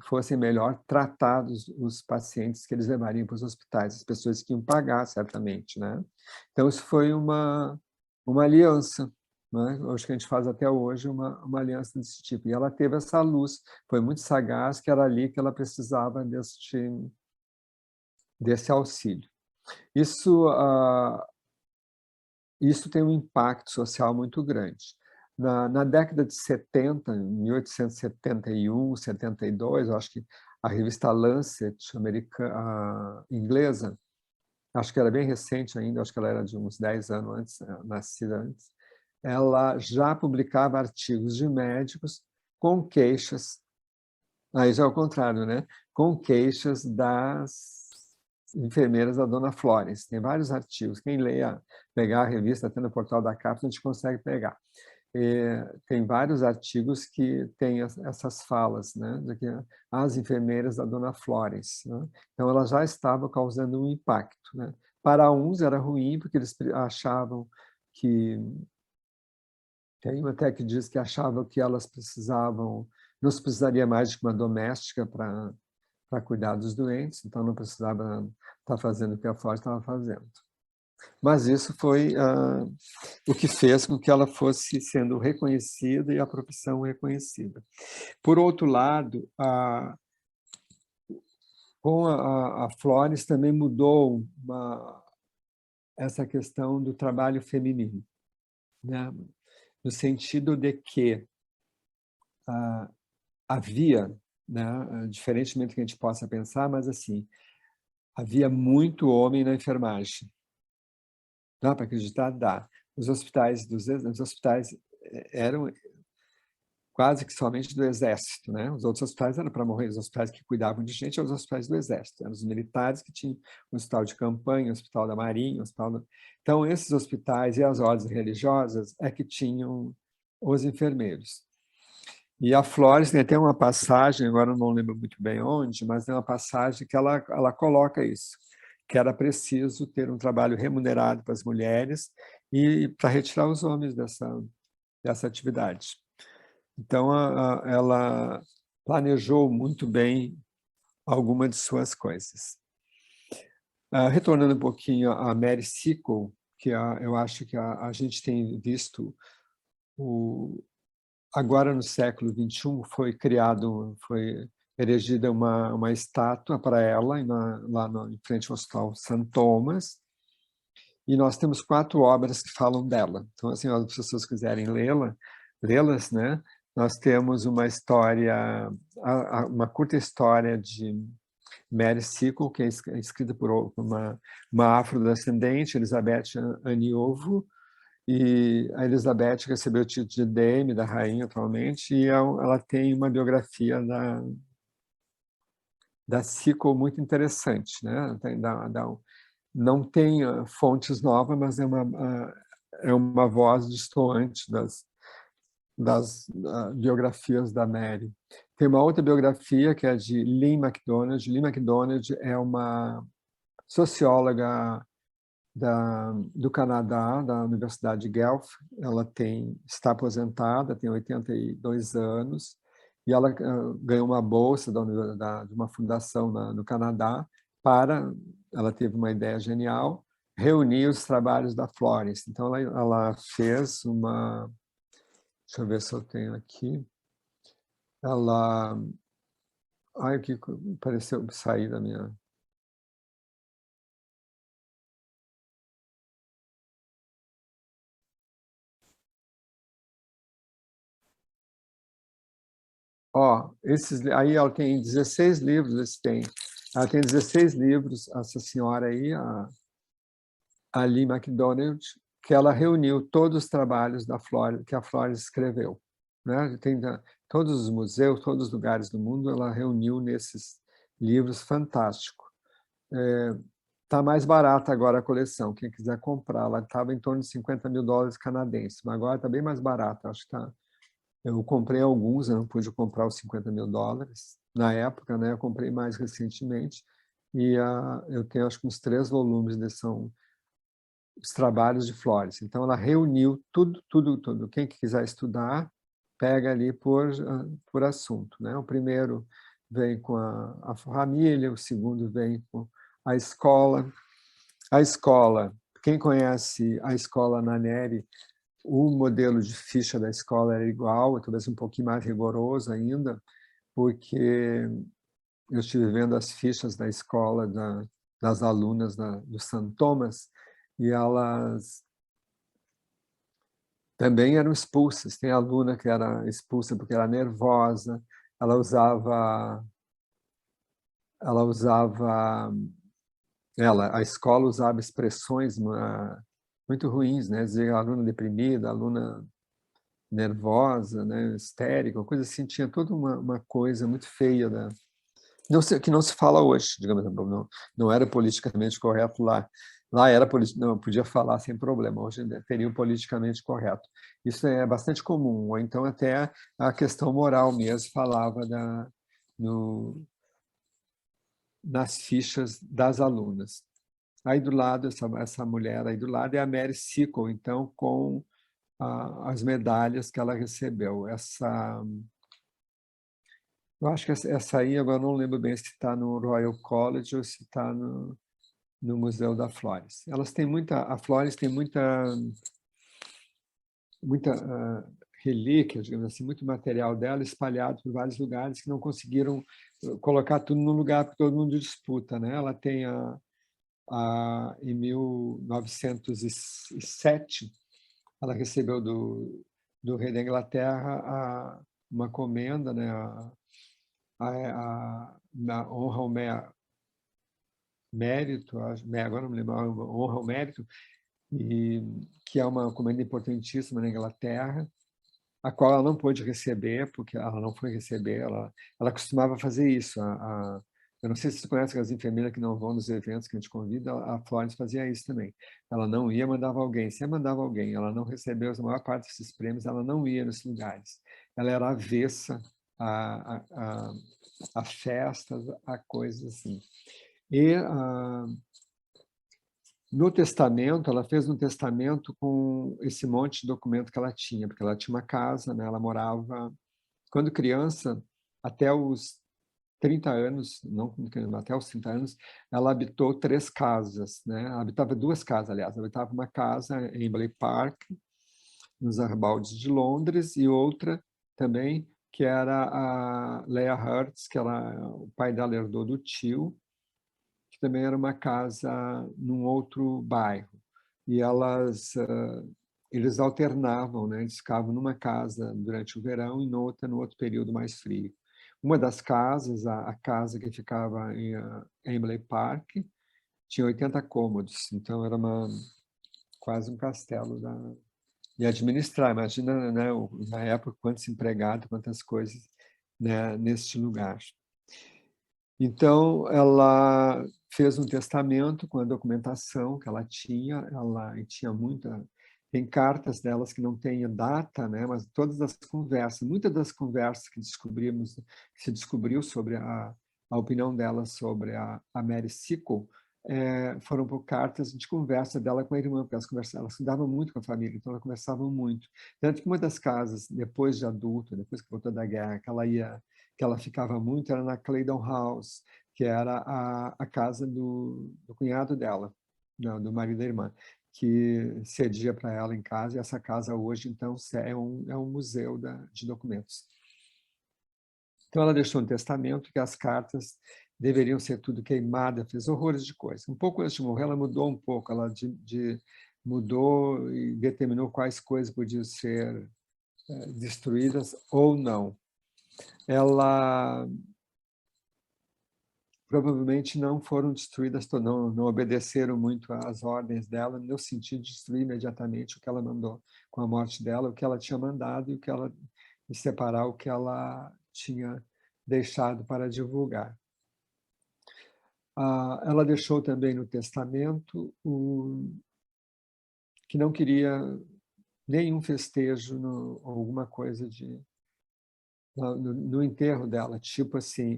fossem melhor tratados os pacientes que eles levariam para os hospitais, as pessoas que iam pagar, certamente, né? Então, isso foi uma aliança, né? Acho que a gente faz até hoje uma aliança desse tipo. E ela teve essa luz, foi muito sagaz, que era ali que ela precisava desse auxílio. Isso, isso tem um impacto social muito grande. Na década de 70, em 1871, 72, eu acho que a revista Lancet, inglesa, acho que era bem recente ainda, acho que ela era de uns 10 anos antes, nascida antes, ela já publicava artigos de médicos com queixas, aí já é o contrário, né? Com queixas das enfermeiras da Dona Flores. Tem vários artigos. Quem pegar a revista, até no portal da CAPES, a gente consegue pegar. Tem vários artigos que têm essas falas, né, de que as enfermeiras da Dona Flores, né? Então, ela já estava causando um impacto, né? Para uns era ruim, porque eles achavam que... Tem até que diz que achavam que elas não se precisaria mais de uma doméstica para cuidar dos doentes, então não precisava estar fazendo o que a Flores estava fazendo. Mas isso foi o que fez com que ela fosse sendo reconhecida e a profissão reconhecida. Por outro lado, com a Flores também mudou essa questão do trabalho feminino, né? No sentido de que havia, né, diferentemente do que a gente possa pensar, mas assim, havia muito homem na enfermagem. Dá para acreditar? Dá. Os hospitais eram quase que somente do Exército, né? Os outros hospitais eram para morrer, os hospitais que cuidavam de gente eram os hospitais do Exército, eram os militares que tinham o hospital de campanha, o hospital da Marinha, Então, esses hospitais e as ordens religiosas é que tinham os enfermeiros. E a Flores tem até uma passagem, agora eu não lembro muito bem onde, mas tem uma passagem que ela coloca isso, que era preciso ter um trabalho remunerado para as mulheres e para retirar os homens dessa atividade. Então, ela planejou muito bem alguma de suas coisas. Retornando um pouquinho a Mary Seacole, que eu acho que a gente tem visto, agora no século XXI, foi erigida uma estátua para ela lá em frente ao Hospital St. Thomas, e nós temos 4 obras que falam dela. Então, assim, as pessoas quiserem lê-las, né? Nós temos uma história, uma curta história de Mary Seacole, que é escrita por uma afrodescendente, Elizabeth Aniovo, e a Elizabeth recebeu o título de Dame, da rainha atualmente, e ela tem uma biografia da Seacole muito interessante, né? Não tem fontes novas, mas é uma voz destoante das biografias da Mary. Tem uma outra biografia que é de Lynn MacDonald. Lynn MacDonald é uma socióloga do Canadá, da Universidade de Guelph. Ela está aposentada, tem 82 anos, e ela ganhou uma bolsa de uma fundação no Canadá ela teve uma ideia genial, reunir os trabalhos da Florence. Então, ela fez uma... Deixa eu ver se eu tenho aqui. Ela... Ai, o que pareceu sair da minha... Aí ela tem 16 livros, ela tem 16 livros, essa senhora aí, a Lynn MacDonald, que ela reuniu todos os trabalhos que a Flores escreveu, né? Tem todos os museus, todos os lugares do mundo, ela reuniu nesses livros fantásticos. Está mais barata agora a coleção, quem quiser comprar, ela estava em torno de $50.000 canadenses, mas agora está bem mais barata, acho que está... Eu comprei alguns, eu não pude comprar os $50.000 na época, né? Eu comprei mais recentemente, e eu tenho acho que uns 3 volumes, são os trabalhos de Flores. Então, ela reuniu tudo. Quem quiser estudar, pega ali por assunto, né? O primeiro vem com a família, o segundo vem com a escola. A escola, quem conhece a escola na Neri, o modelo de ficha da escola era igual, talvez um pouquinho mais rigoroso ainda, porque eu estive vendo as fichas da escola das alunas do St. Thomas, e elas também eram expulsas. Tem aluna que era expulsa porque era nervosa, ela usava, a escola usava expressões muito ruins, né? Dizer aluna deprimida, aluna nervosa, né? Histérica, uma coisa assim, tinha toda uma coisa muito feia que não se fala hoje, digamos, não era politicamente correto lá. Lá era não podia falar sem problema, hoje teria o politicamente correto. Isso é bastante comum, ou então até a questão moral mesmo falava nas fichas das alunas. Aí do lado, essa mulher aí do lado é a Mary Sickle, então, com as medalhas que ela recebeu. Eu acho que essa aí, agora não lembro bem se está no Royal College ou se está no Museu da Flores. A Flores tem muita relíquia, digamos assim, muito material dela espalhado por vários lugares que não conseguiram colocar tudo no lugar porque todo mundo disputa, né? Ela tem em 1907, ela recebeu do rei da Inglaterra uma comenda, né? Na honra ao mérito, agora não me lembro, honra ao mérito, que é uma comenda importantíssima na Inglaterra, a qual ela não pôde receber, porque ela não foi receber, ela costumava fazer isso. Eu não sei se você conhece as enfermeiras que não vão nos eventos que a gente convida, a Florence fazia isso também. Ela não ia, mandava alguém. Se mandava alguém, ela não recebeu a maior parte desses prêmios, ela não ia nesses lugares. Ela era avessa a festas, a coisas assim. E no testamento, ela fez um testamento com esse monte de documento que ela tinha, porque ela tinha uma casa, né? Ela morava, quando criança, até os 30 anos, não até os 30 anos, ela habitou 3 casas, né? Ela habitava 2 casas, aliás. Ela habitava uma casa em Embley Park, nos arrabaldes de Londres, e outra também, que era a Leah Hertz, que o pai dela herdou do tio, que também era uma casa num outro bairro. E eles alternavam, né? Eles ficavam numa casa durante o verão e noutra no outro período mais frio. Uma das casas, a casa que ficava em Embley Park, tinha 80 cômodos, então era quase um castelo de administrar. Imagina, né, na época, quantos empregados, quantas coisas, né, neste lugar. Então, ela fez um testamento com a documentação que ela tinha tem cartas delas que não têm data, né, mas todas as conversas, muitas das conversas que se descobriu sobre a opinião dela sobre a Mary Sickle, foram por cartas de conversa dela com a irmã, porque ela estudava muito com a família, então ela conversava muito. Tanto que uma das casas, depois de adulta, depois que voltou da guerra, que ela ficava muito, era na Claydon House, que era a casa do cunhado dela, do marido da irmã, que cedia para ela em casa, e essa casa hoje, então, é um museu de documentos. Então, ela deixou um testamento que as cartas deveriam ser tudo queimadas, fez horrores de coisa. Um pouco antes de morrer, ela mudou um pouco, ela mudou e determinou quais coisas podiam ser destruídas ou não. Ela provavelmente não foram destruídas, não obedeceram muito às ordens dela, no sentido de destruir imediatamente o que ela mandou com a morte dela, o que ela tinha mandado e separar o que ela tinha deixado para divulgar. Ela deixou também no testamento que não queria nenhum festejo, alguma coisa no enterro dela, tipo assim,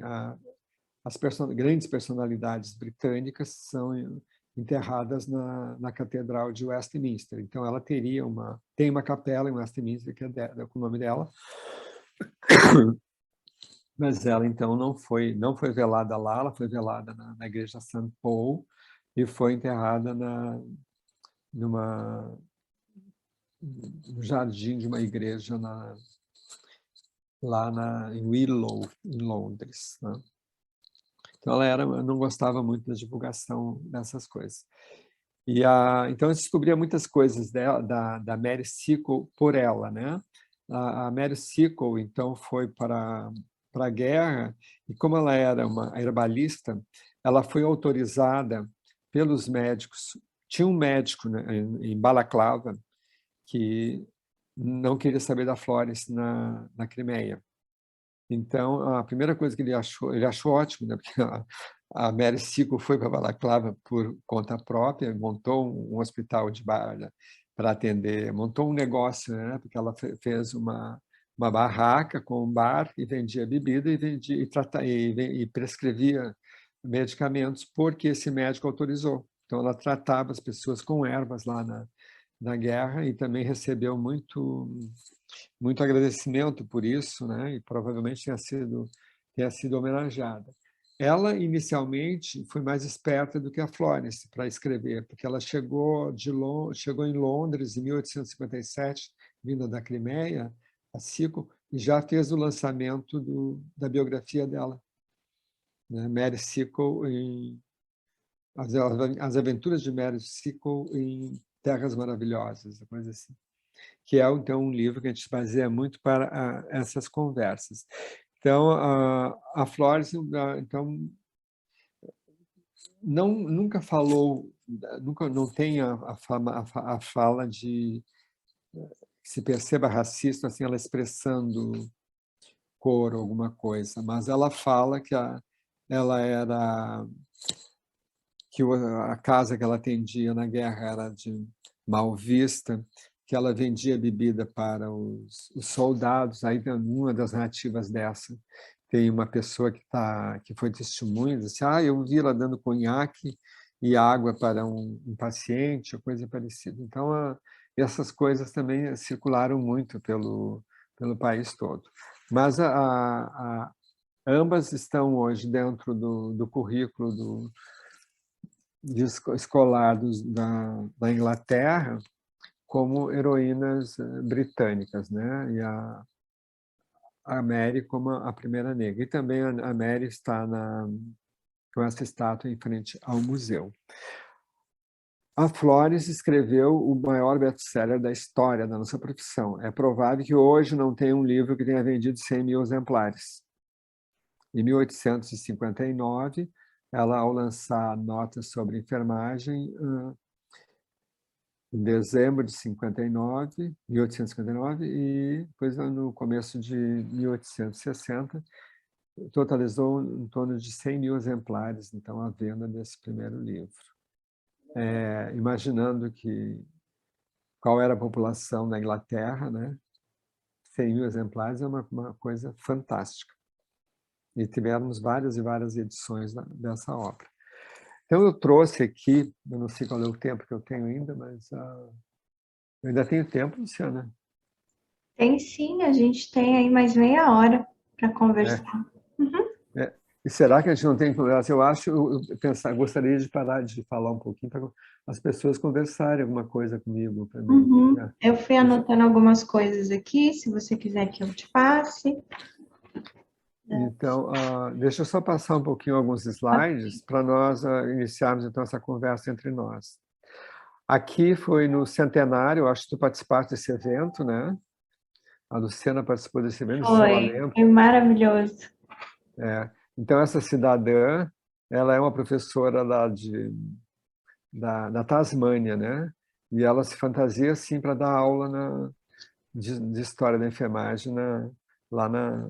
as grandes personalidades britânicas são enterradas na Catedral de Westminster. Então, ela tem uma capela em Westminster que é com o nome dela, mas ela, então, não foi velada lá, ela foi velada na igreja St. Paul e foi enterrada no jardim de uma igreja em Willow, em Londres, né? Então, ela não gostava muito da divulgação dessas coisas. Então, eu descobria muitas coisas da Mary Seacole por ela, né? A Mary Seacole, então, foi para a guerra, e como ela era uma herbalista, ela foi autorizada pelos médicos. Tinha um médico, né, em Balaclava que não queria saber da Florence na Crimeia. Então, a primeira coisa que ele achou ótimo, né? Porque a Mary Seacole foi para Balaclava por conta própria, montou um hospital de barra para atender, montou um negócio, né? Porque ela fez uma barraca com um bar e vendia bebida e prescrevia medicamentos porque esse médico autorizou. Então, ela tratava as pessoas com ervas lá na guerra e também recebeu muito agradecimento por isso, né? E provavelmente tenha sido homenageada. Ela, inicialmente, foi mais esperta do que a Florence para escrever, porque ela chegou em Londres em 1857, vinda da Crimeia, a Seacole, e já fez o lançamento da biografia dela, né? Mary Seacole, As Aventuras de Mary Seacole em Terras Maravilhosas, coisa assim, que é, então, um livro que a gente se baseia muito para essas conversas. Então, a Flores, então, nunca falou, não tem a fala de que se perceba racista, assim, ela expressando cor ou alguma coisa, mas ela fala que ela era que a casa que ela atendia na guerra era de mal vista, que ela vendia bebida para os soldados. Aí, numa das narrativas dessa, tem uma pessoa que foi testemunha, disse, eu vi ela dando conhaque e água para um paciente, ou coisa parecida. Então, essas coisas também circularam muito pelo país todo. Mas ambas estão hoje dentro do currículo escolar da Inglaterra como heroínas britânicas, né? E a Mary como a primeira negra. E também a Mary está com essa estátua em frente ao museu. A Flores escreveu o maior best-seller da história da nossa profissão. É provável que hoje não tenha um livro que tenha vendido 100 mil exemplares. Em 1859, ela, ao lançar Notas sobre Enfermagem, em dezembro de 1859, e depois, no começo de 1860, totalizou em torno de 100 mil exemplares, então, a venda desse primeiro livro. Imaginando qual era a população da Inglaterra, né? 100 mil exemplares é uma coisa fantástica. E tivemos várias e várias edições dessa obra. Então, eu trouxe aqui, eu não sei qual é o tempo que eu tenho ainda, mas eu ainda tenho tempo, Luciana. Tem sim, a gente tem aí mais meia hora para conversar. E será que a gente não tem conversa? Gostaria de parar de falar um pouquinho para as pessoas conversarem alguma coisa comigo também. Né? Eu fui anotando algumas coisas aqui, se você quiser que eu te passe. Então, deixa eu só passar um pouquinho alguns slides para nós iniciarmos, então, essa conversa entre nós. Aqui foi no centenário, acho que tu participaste desse evento, né? A Luciana participou desse evento, Foi maravilhoso. Então, essa cidadã, ela é uma professora lá da Tasmânia, né? E ela se fantasia, assim, para dar aula de história da enfermagem lá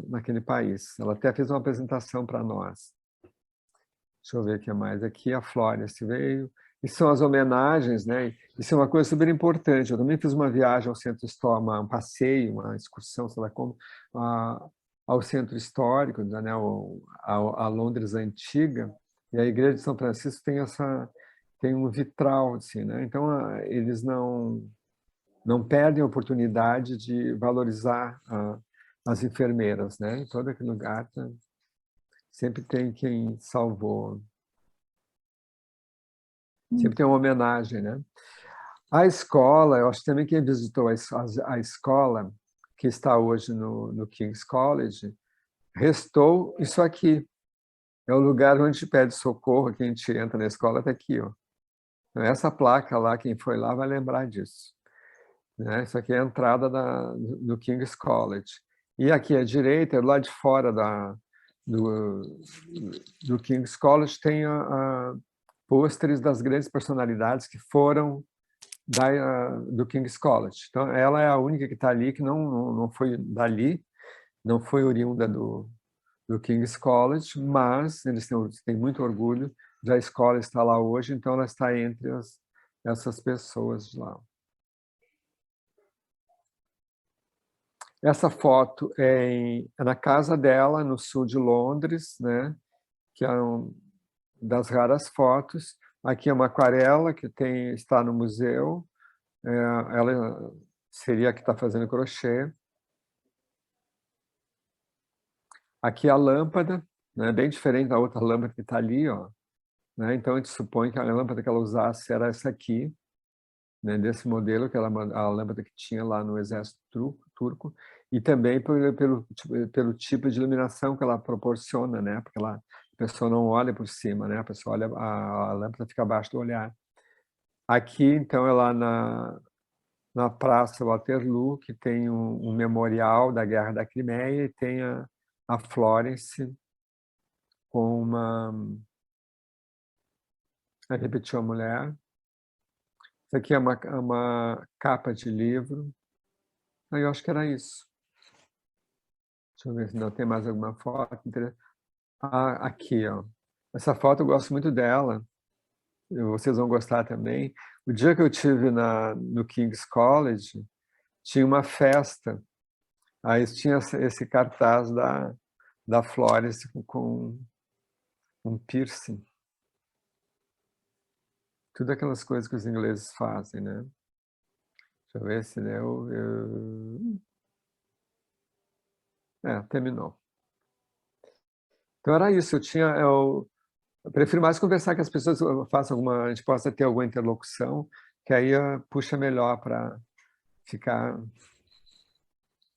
naquele país. Ela até fez uma apresentação para nós. Deixa eu ver o que mais. Aqui a Florence veio. E são as homenagens, né? Isso é uma coisa super importante. Eu também fiz uma viagem ao centro histórico, um passeio, uma excursão, sei lá como, ao centro histórico, né? A Londres antiga. E a Igreja de São Francisco tem um vitral, assim, né? Então, eles não perdem a oportunidade de valorizar as enfermeiras, né? Em todo aquele lugar sempre tem quem salvou. Sempre tem uma homenagem, né? A escola, eu acho que também quem visitou a escola, que está hoje no King's College, restou isso aqui. É o lugar onde a gente pede socorro, que a gente entra na escola, está aqui, ó. Então, essa placa lá, quem foi lá vai lembrar disso, né? Isso aqui é a entrada do King's College. E aqui à direita, do lado de fora do King's College, tem pôsteres das grandes personalidades que foram do King's College. Então, ela é a única que está ali, que não foi dali, não foi oriunda do King's College, mas eles têm muito orgulho da escola estar lá hoje, então ela está entre essas pessoas de lá. Essa foto é na casa dela, no sul de Londres, né? Que é das raras fotos. Aqui é uma aquarela que está no museu. Ela seria a que está fazendo crochê. Aqui a lâmpada, né? Bem diferente da outra lâmpada que está ali, ó. Né? Então a gente supõe que a lâmpada que ela usasse era essa aqui, né? Desse modelo, que a lâmpada que tinha lá no exército turco, e também pelo tipo de iluminação que ela proporciona, né? Porque a pessoa não olha por cima, né? A pessoa olha, a lâmpada fica abaixo do olhar. Aqui, então, é lá na Praça Waterloo, que tem um memorial da Guerra da Crimeia, e tem a Florence com repetiu a mulher. Isso aqui é uma capa de livro. Eu acho que era isso. Deixa eu ver se não tem mais alguma foto. Aqui, ó. Essa foto eu gosto muito dela. Vocês vão gostar também. O dia que eu tive no King's College, tinha uma festa. Aí tinha esse cartaz da Florence com um piercing. Tudo aquelas coisas que os ingleses fazem, né? Deixa eu ver se deu. Terminou. Então era isso. Eu prefiro mais conversar, que as pessoas façam a gente possa ter alguma interlocução, que aí puxa melhor para ficar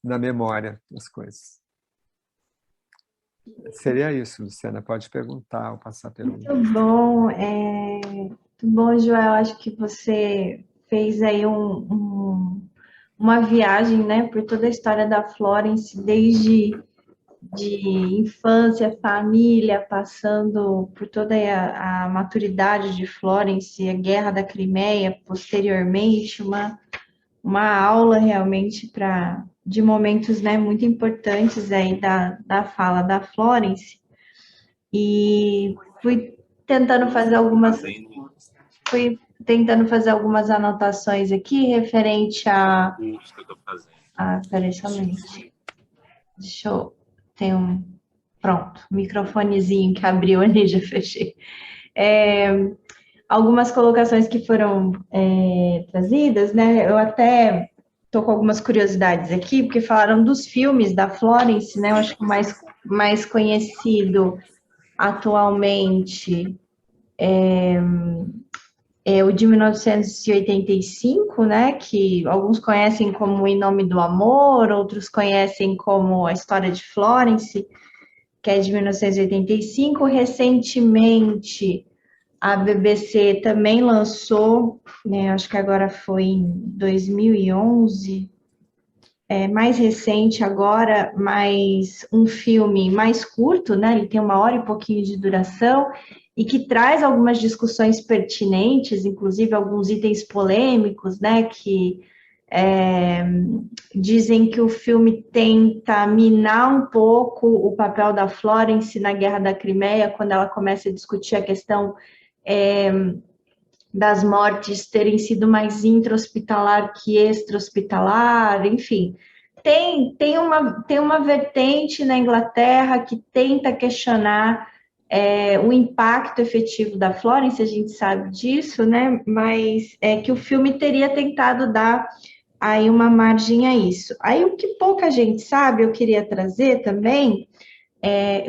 na memória as coisas. Seria isso, Luciana. Pode perguntar ou passar a pergunta. Muito bom. Muito bom, Joel. Acho que você fez aí uma viagem, né, por toda a história da Florence, desde de infância, família, passando por toda a maturidade de Florence, a Guerra da Crimeia, posteriormente, uma aula realmente de momentos, né, muito importantes aí da fala da Florence. E fui tentando fazer algumas anotações aqui referente a... peraí, só um minutinho. Deixa eu... Pronto, microfonezinho que abriu ali, já fechei. Algumas colocações que foram trazidas, né? Eu até estou com algumas curiosidades aqui, porque falaram dos filmes da Florence, né? Eu acho que o mais conhecido atualmente é o de 1985, né? Que alguns conhecem como Em Nome do Amor, outros conhecem como A História de Florence, que é de 1985. Recentemente, a BBC também lançou, né, acho que agora foi em 2011, mais recente agora, mas um filme mais curto, né? Ele tem 1 hora e pouquinho de duração, e que traz algumas discussões pertinentes, inclusive alguns itens polêmicos, né? Que dizem que o filme tenta minar um pouco o papel da Florence na Guerra da Crimeia, quando ela começa a discutir a questão das mortes terem sido mais intra-hospitalar que extra-hospitalar, enfim. Tem uma vertente na Inglaterra que tenta questionar o impacto efetivo da Florence, a gente sabe disso, né? Mas que o filme teria tentado dar aí uma margem a isso. Aí o que pouca gente sabe, eu queria trazer também,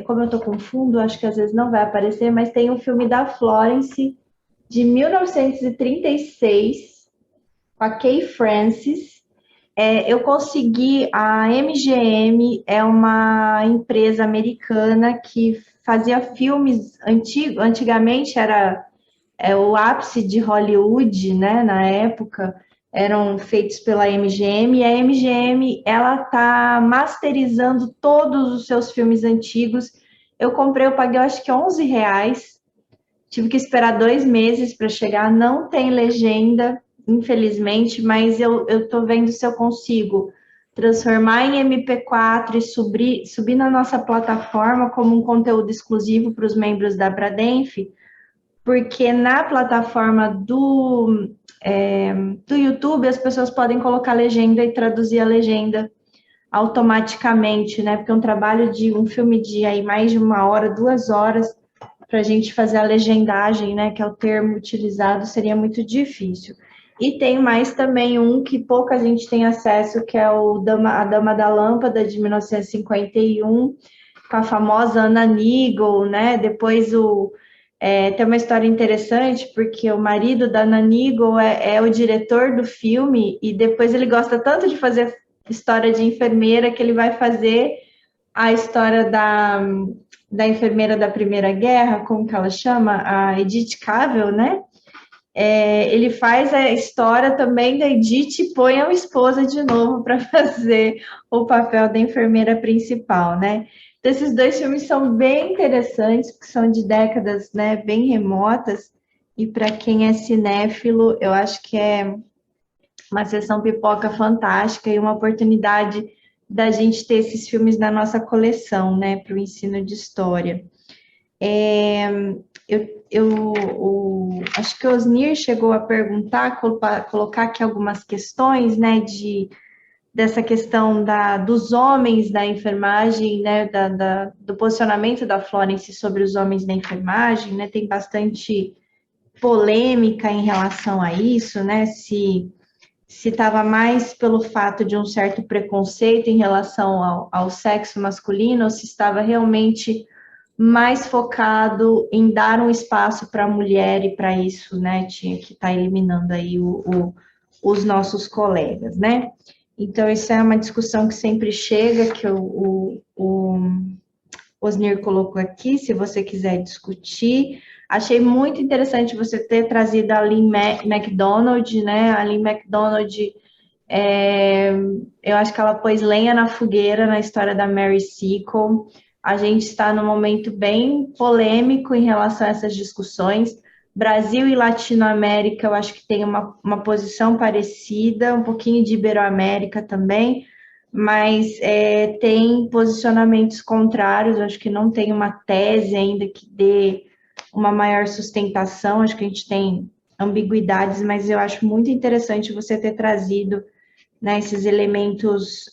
como eu estou com fundo, acho que às vezes não vai aparecer, mas tem um filme da Florence de 1936, com a Kay Francis. Eu consegui, a MGM é uma empresa americana que fazia filmes antigamente, era o ápice de Hollywood, né, na época, eram feitos pela MGM, e a MGM, ela tá masterizando todos os seus filmes antigos. Eu comprei, eu paguei, eu acho que R$ 11, tive que esperar 2 meses para chegar, não tem legenda, infelizmente, mas eu tô vendo se eu consigo transformar em MP4 e subir na nossa plataforma como um conteúdo exclusivo para os membros da Bradenf, porque na plataforma do YouTube as pessoas podem colocar legenda e traduzir a legenda automaticamente, né? Porque um trabalho de um filme de aí mais de 1 hora, 2 horas, para a gente fazer a legendagem, né? Que é o termo utilizado, seria muito difícil. E tem mais também um que pouca gente tem acesso, que é A Dama da Lâmpada, de 1951, com a famosa Anna Neagle, né? Depois tem uma história interessante, porque o marido da Anna Neagle é o diretor do filme, e depois ele gosta tanto de fazer história de enfermeira que ele vai fazer a história da enfermeira da Primeira Guerra, como que ela chama? A Edith Cavell, né? Ele faz a história também da Edith e põe a esposa de novo para fazer o papel da enfermeira principal, né? Então, esses 2 filmes são bem interessantes, porque são de décadas, né, bem remotas, e para quem é cinéfilo, eu acho que é uma sessão pipoca fantástica e uma oportunidade da gente ter esses filmes na nossa coleção, né, para o ensino de história. Acho que o Osnir chegou a perguntar, colocar aqui algumas questões, né, dessa questão dos homens da enfermagem, né, do posicionamento da Florence sobre os homens da enfermagem, né, tem bastante polêmica em relação a isso, né, se estava mais pelo fato de um certo preconceito em relação ao sexo masculino, ou se estava realmente mais focado em dar um espaço para a mulher, e para isso, né, tinha que estar eliminando aí os nossos colegas, né? Então, isso é uma discussão que sempre chega, que o Osnir colocou aqui, se você quiser discutir. Achei muito interessante você ter trazido a Lynn McDonald, né? A Lynn McDonald, eu acho que ela pôs lenha na fogueira na história da Mary Seacole. A gente está num momento bem polêmico em relação a essas discussões. Brasil e Latinoamérica, eu acho que tem uma posição parecida, um pouquinho de Iberoamérica também, mas tem posicionamentos contrários. Eu acho que não tem uma tese ainda que dê uma maior sustentação. Acho que a gente tem ambiguidades, mas eu acho muito interessante você ter trazido, né, esses elementos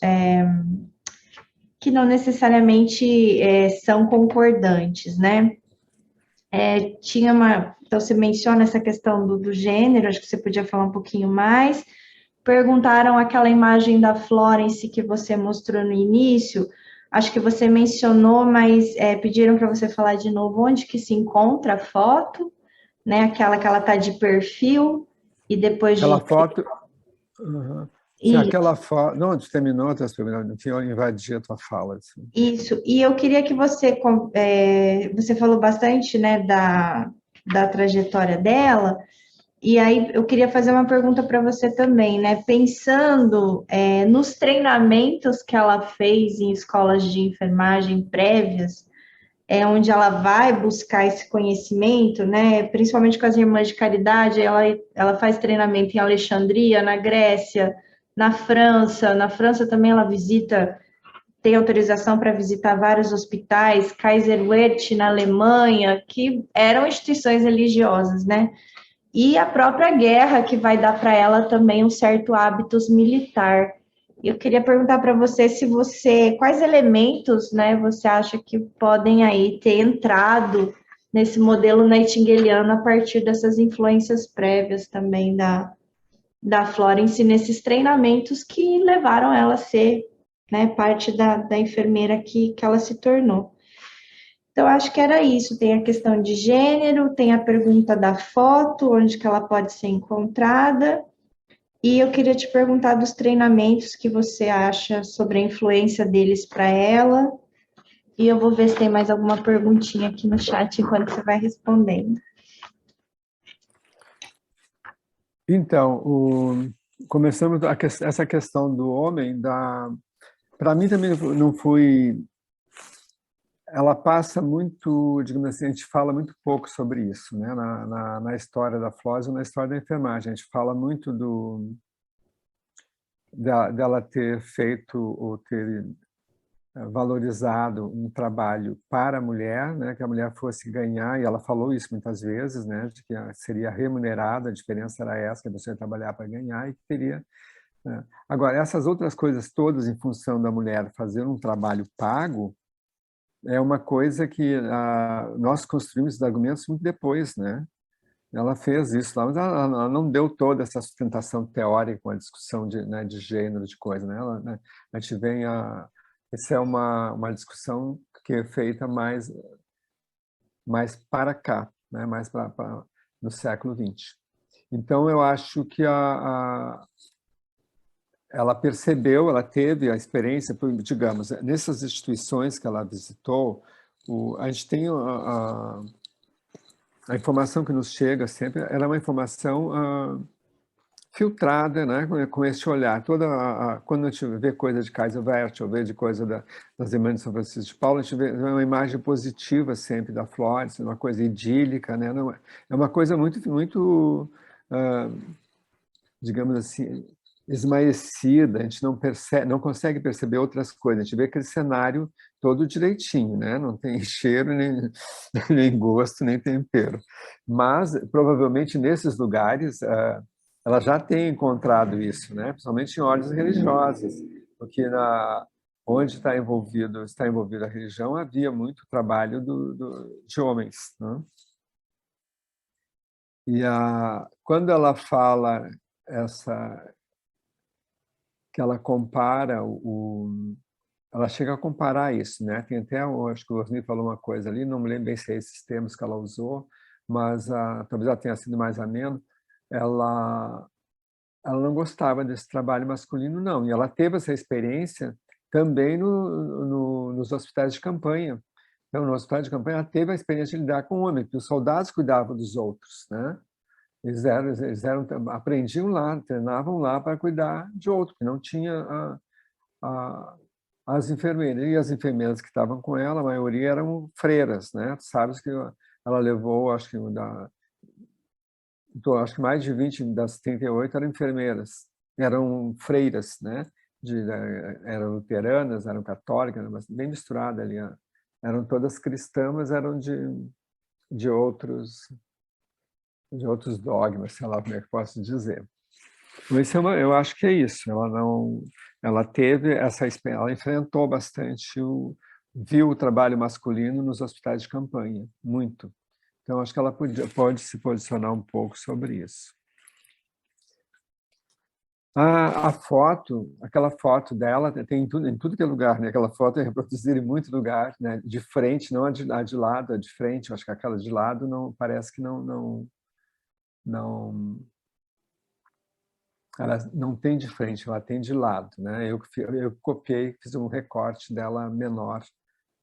que não necessariamente são concordantes, né? Então, você menciona essa questão do gênero, acho que você podia falar um pouquinho mais. Perguntaram aquela imagem da Florence que você mostrou no início, acho que você mencionou, mas pediram para você falar de novo onde que se encontra a foto, né? Aquela que ela está de perfil, e depois Aquela foto... Uhum. Sim, aquela foto... Não, você terminou, enfim, eu invadi a tua fala. Assim. Isso, e eu queria que você falou bastante, né, da trajetória dela, e aí eu queria fazer uma pergunta para você também, né, pensando nos treinamentos que ela fez em escolas de enfermagem prévias, onde ela vai buscar esse conhecimento, né, principalmente com as irmãs de caridade. Ela faz treinamento em Alexandria, na Grécia, na França também ela tem autorização para visitar vários hospitais, Kaiserwert na Alemanha, que eram instituições religiosas, né? E a própria guerra, que vai dar para ela também um certo hábitos militar. Eu queria perguntar para você quais elementos, né, você acha que podem aí ter entrado nesse modelo nightingaliano a partir dessas influências prévias também da Florence, nesses treinamentos que levaram ela a ser, né, parte da enfermeira que ela se tornou. Então, acho que era isso. Tem a questão de gênero, tem a pergunta da foto, onde que ela pode ser encontrada. E eu queria te perguntar dos treinamentos que você acha sobre a influência deles para ela. E eu vou ver se tem mais alguma perguntinha aqui no chat enquanto você vai respondendo. Então, começamos essa questão do homem, para mim também não foi... Ela passa muito, digamos assim, a gente fala muito pouco sobre isso, né? Na história da Flós e na história da enfermagem. A gente fala muito dela ter feito ou ter valorizado um trabalho para a mulher, né? Que a mulher fosse ganhar, e ela falou isso muitas vezes, né? De que seria remunerada, a diferença era essa, que você ia trabalhar para ganhar e que teria... Né? Agora, essas outras coisas todas em função da mulher fazer um trabalho pago, é uma coisa que nós construímos os argumentos muito depois, né? Ela fez isso lá, mas ela não deu toda essa sustentação teórica com a discussão né, de gênero, de coisa, né? Né? A gente vem essa é uma discussão que é feita mais para cá, né? Mais no século XX. Então, eu acho que ela percebeu, ela teve a experiência, digamos, nessas instituições que ela visitou, a gente tem a informação que nos chega sempre, ela é uma informação filtrada, né, com esse olhar. Quando a gente vê coisa de Kaiser Werth, ou vê de coisa das irmãs de São Francisco de Paula, a gente vê uma imagem positiva sempre da Flores, uma coisa idílica, né? Não, é uma coisa muito digamos assim, esmaecida, a gente não consegue perceber outras coisas, a gente vê aquele cenário todo direitinho, né? Não tem cheiro, nem gosto, nem tempero. Mas, provavelmente, nesses lugares, ela já tem encontrado isso, né? Principalmente em ordens religiosas, porque onde está envolvida a religião, havia muito trabalho de homens, né? E quando ela fala que ela compara ela chega a comparar isso, né? Tem até, acho que o Osni falou uma coisa ali, não me lembro bem se é esses termos que ela usou, mas talvez ela tenha sido mais ameno. Ela não gostava desse trabalho masculino, não. E ela teve essa experiência também nos hospitais de campanha. Então, no hospital de campanha, ela teve a experiência de lidar com homens, porque os soldados cuidavam dos outros, né? Aprendiam lá, treinavam lá para cuidar de outro, porque não tinha as enfermeiras. E as enfermeiras que estavam com ela, a maioria eram freiras, né? Sabes que ela levou, acho que mais de 20 das 38 eram enfermeiras, eram freiras, né? Eram luteranas, eram católicas, bem misturada ali. Eram todas cristãs, mas eram de outros dogmas, sei lá como é que posso dizer. Mas eu acho que é isso. Ela teve ela enfrentou bastante viu o trabalho masculino nos hospitais de campanha, muito. Então acho que ela pode se posicionar um pouco sobre isso. Aquela foto dela tem em tudo que é lugar, né? Aquela foto é reproduzida em muito lugar, né? De frente, não a de lado, a de frente. Eu acho que aquela de lado não parece que não ela não tem de frente, ela tem de lado, né? Eu copiei, fiz um recorte dela menor,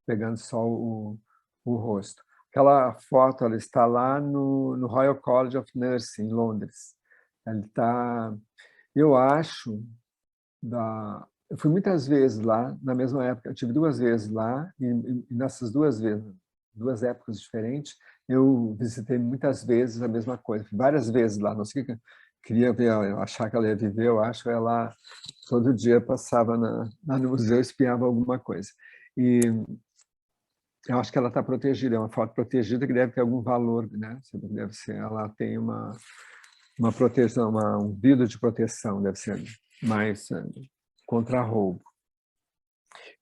pegando só o rosto. Aquela foto, ela está lá no Royal College of Nursing, em Londres. Ela está, eu acho, eu fui muitas vezes lá, na mesma época, eu tive 2 vezes lá, e nessas 2 vezes, 2 épocas diferentes, eu visitei muitas vezes a mesma coisa, várias vezes lá, não sei o que queria ver, achar que ela ia viver, eu acho, ela todo dia passava no museu e espiava alguma coisa. E eu acho que ela está protegida, é uma foto protegida que deve ter algum valor, né? Deve ser, ela tem uma proteção, um vidro de proteção, deve ser mais contra roubo.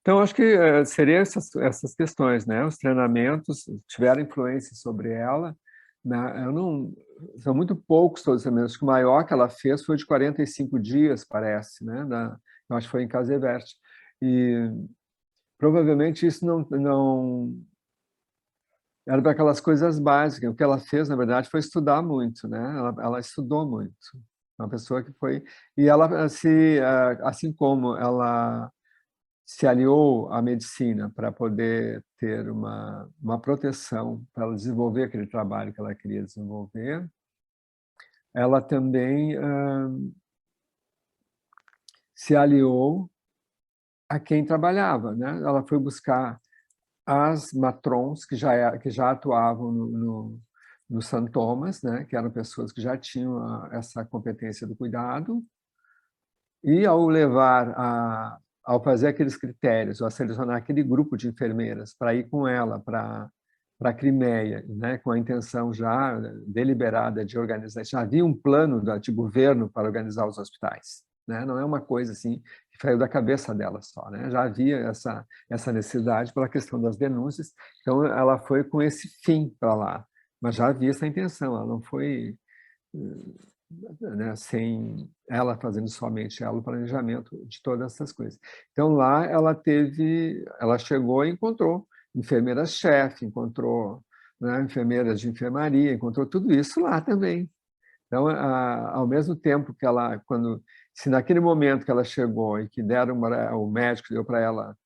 Então, acho que seriam essas questões, né? Os treinamentos tiveram influência sobre ela. São muito poucos todos os treinamentos. O maior que ela fez foi de 45 dias, parece, né? Eu acho que foi em Kaiser Werth. E provavelmente isso não era para aquelas coisas básicas. O que ela fez, na verdade, foi estudar muito, né? Ela estudou muito. Uma pessoa que foi... E ela, assim como ela se aliou à medicina para poder ter uma proteção, para ela desenvolver aquele trabalho que ela queria desenvolver, ela também se aliou a quem trabalhava, né? Ela foi buscar as matrons que já atuavam no St. Thomas, né? Que eram pessoas que já tinham essa competência do cuidado, e ao fazer aqueles critérios, ou a selecionar aquele grupo de enfermeiras para ir com ela para a Crimeia, né, com a intenção já deliberada de organizar, já havia um plano de governo para organizar os hospitais, né? Não é uma coisa assim que saiu da cabeça dela só, né? Já havia essa necessidade pela questão das denúncias, então ela foi com esse fim para lá, mas já havia essa intenção, ela não foi, né, sem ela fazendo somente ela o planejamento de todas essas coisas. Então lá ela chegou e encontrou enfermeiras-chefe, encontrou, né, enfermeiras de enfermaria, encontrou tudo isso lá também. Então, ao mesmo tempo que se naquele momento que ela chegou e que o médico deu para ela,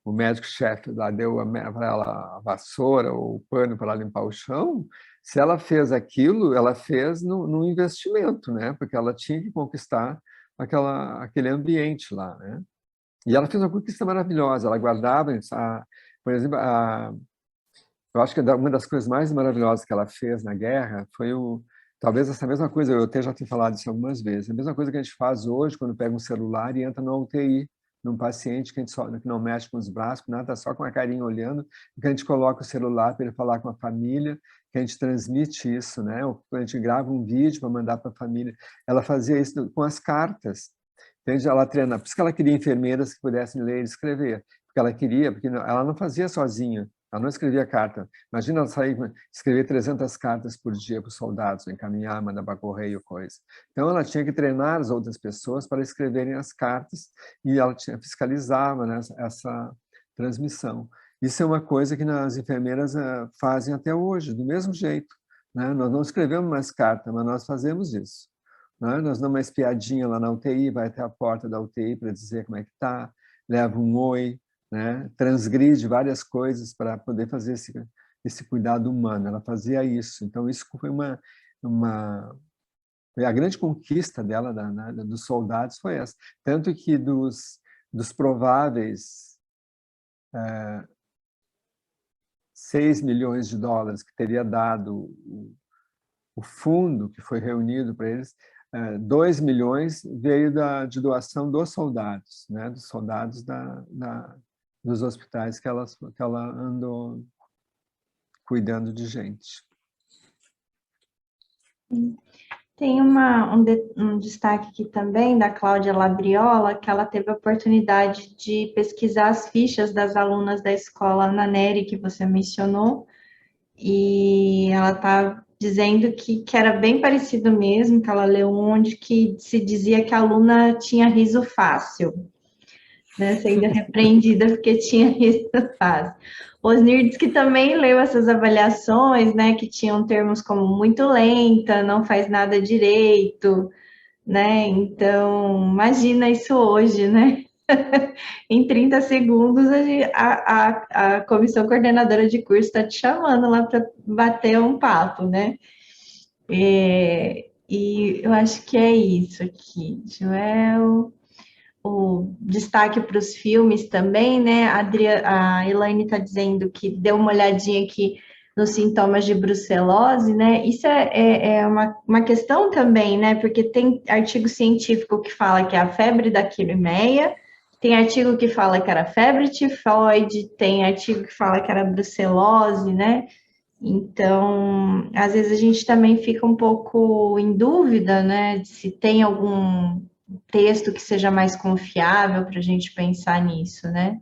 o médico-chefe lá deu para ela a vassoura ou o pano para limpar o chão, se ela fez aquilo, ela fez num investimento, né? Porque ela tinha que conquistar aquele ambiente lá, né? E ela fez uma conquista maravilhosa, ela guardava, por exemplo, eu acho que uma das coisas mais maravilhosas que ela fez na guerra foi talvez essa mesma coisa, eu até já tenho falado isso algumas vezes, a mesma coisa que a gente faz hoje quando pega um celular e entra no UTI, num paciente que que não mexe com os braços, nada, só com a carinha olhando, que a gente coloca o celular para ele falar com a família, que a gente transmite isso, né? Ou a gente grava um vídeo para mandar para a família. Ela fazia isso com as cartas. Entende? Ela treina, por isso que ela queria enfermeiras que pudessem ler e escrever, porque ela não fazia sozinha, ela não escrevia carta. Imagina ela escrever 300 cartas por dia para os soldados, encaminhar, mandar para correio, coisa. Então ela tinha que treinar as outras pessoas para escreverem as cartas e ela fiscalizava, né, essa transmissão. Isso é uma coisa que as enfermeiras fazem até hoje, do mesmo jeito, né? Nós não escrevemos mais carta, mas nós fazemos isso, né? Nós damos uma espiadinha lá na UTI, vai até a porta da UTI para dizer como é que está, leva um oi, né? Transgride várias coisas para poder fazer esse cuidado humano. Ela fazia isso. Então, isso foi foi a grande conquista dela, dos soldados, foi essa. Tanto que dos prováveis 6 milhões de dólares que teria dado o fundo que foi reunido para eles, 2 milhões veio de doação dos soldados, né? Dos soldados dos hospitais que ela andou cuidando de gente. Tem um destaque aqui também da Cláudia Labriola, que ela teve a oportunidade de pesquisar as fichas das alunas da escola Ana Nery, que você mencionou, e ela está dizendo que era bem parecido mesmo, que ela leu onde que se dizia que a aluna tinha riso fácil, né, sendo repreendida porque tinha riso fácil. Osnir diz que também leu essas avaliações, né, que tinham termos como muito lenta, não faz nada direito, né, então imagina isso hoje, né, em 30 segundos a comissão coordenadora de curso está te chamando lá para bater um papo, né, e eu acho que é isso aqui, Joel. O destaque para os filmes também, né? A Elaine está dizendo que deu uma olhadinha aqui nos sintomas de brucelose, né? Isso é uma questão também, né? Porque tem artigo científico que fala que é a febre da quilomeia, tem artigo que fala que era febre tifoide, tem artigo que fala que era brucelose, né? Então, às vezes a gente também fica um pouco em dúvida, né? De se tem algum texto que seja mais confiável para a gente pensar nisso, né?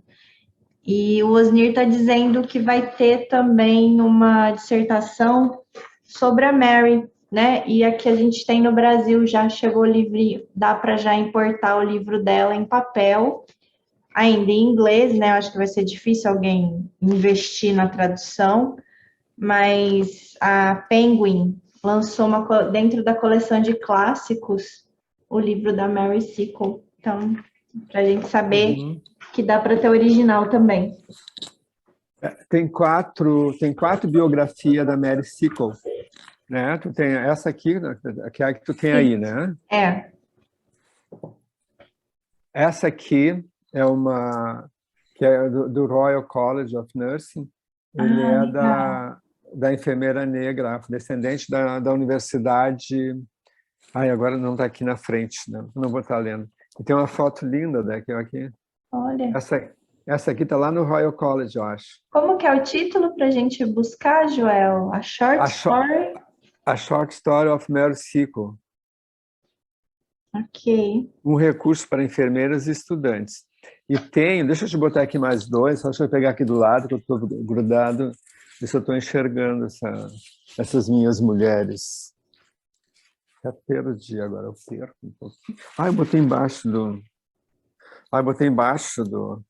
E o Osnir está dizendo que vai ter também uma dissertação sobre a Mary, né? E aqui a gente tem no Brasil, já chegou o livro, dá para já importar o livro dela em papel, ainda em inglês, né? Eu acho que vai ser difícil alguém investir na tradução, mas a Penguin lançou dentro da coleção de clássicos o livro da Mary Seacole. Então, para a gente saber que dá para ter original também. Tem quatro biografias da Mary Seacole. né? Tu tem essa aqui, né, que é a que tu tem aí, né? É. Essa aqui é uma que é do Royal College of Nursing. Ele Ah, é legal. da enfermeira negra, afrodescendente da Universidade. Ai, agora não está aqui na frente, né? Não vou estar lendo. E tem uma foto linda daquela aqui. Olha. Essa aqui está lá no Royal College, eu acho. Como que é o título para a gente buscar, Joel? A Short A, short, Story? a Short Story of Mary Seacole. Ok. Um recurso para enfermeiras e estudantes. E tem, deixa eu te botar aqui mais dois, só deixa eu pegar aqui do lado, que eu estou grudado, ver se eu estou enxergando essas minhas mulheres. Já perdi agora, eu perco um pouquinho. Eu botei embaixo do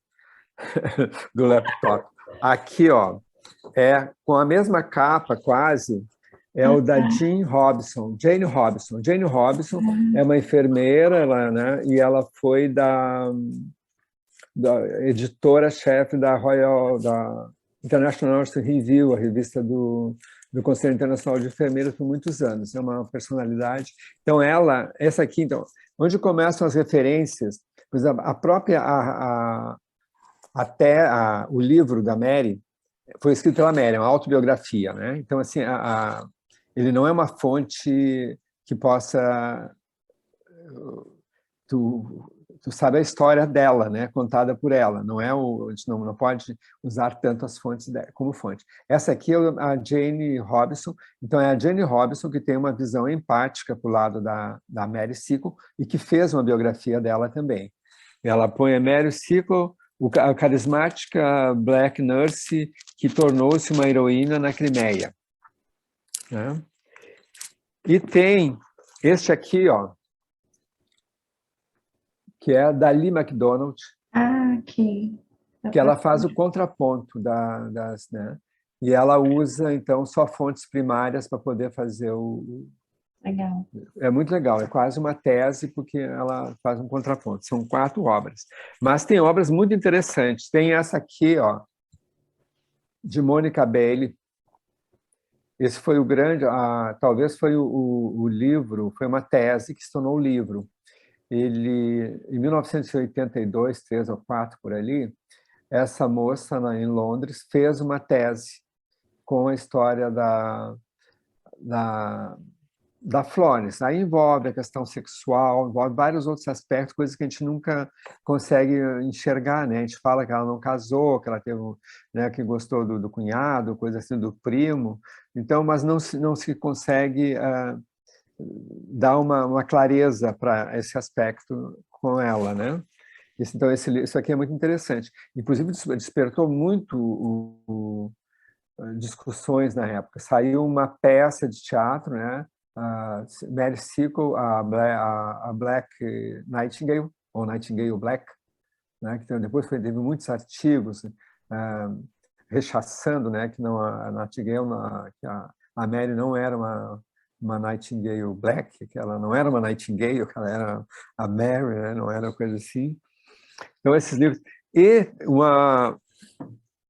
do laptop. Aqui, ó, é com a mesma capa, quase, é o da Jane Robson. Jane Robson. Jane Robson é uma enfermeira, né, e ela foi da editora-chefe da International Nursing Review, a revista do Conselho Internacional de Enfermeiras, por muitos anos. É uma personalidade. Então, essa aqui, então, onde começam as referências, pois a própria, o livro da Mary foi escrito pela Mary, é uma autobiografia, né? Então, assim, ele não é uma fonte que possa... Tu sabe a história dela, né, contada por ela. A gente não pode usar tanto as fontes como fonte. Essa aqui é a Jane Robson. Então, é a Jane Robson que tem uma visão empática para o lado da Mary Seacole e que fez uma biografia dela também. Ela põe a Mary Seacole, a carismática black nurse que tornou-se uma heroína na Crimeia. Né? E tem este aqui, ó, que é a Dali MacDonald, Ok. que ela faz o contraponto das, né? E ela usa, então, só fontes primárias para poder fazer Legal. É muito legal, é quase uma tese, porque ela faz um contraponto. São 4 obras. Mas tem obras muito interessantes. Tem essa aqui, ó, de Monica Bailey. Esse foi o grande, talvez foi o livro, foi uma tese que se tornou o livro. Ele, em 1982, 3 ou 4 por ali, essa moça em Londres fez uma tese com a história da Florence. Aí envolve a questão sexual, envolve vários outros aspectos, coisas que a gente nunca consegue enxergar, né? A gente fala que ela não casou, que ela teve, né, que gostou do cunhado, coisa assim, do primo. Então, mas não se consegue dar uma clareza para esse aspecto com ela, né? Então, isso aqui é muito interessante. Inclusive, despertou muito discussões na época. Saiu uma peça de teatro, né? Mary Seacole, a Black Nightingale, ou Nightingale Black, né? Que depois teve muitos artigos rechaçando, né? Que não, a Nightingale, que a Mary não era uma Nightingale Black, que ela não era uma Nightingale, que ela era a Mary, né? Não era coisa assim. Então, esses livros... E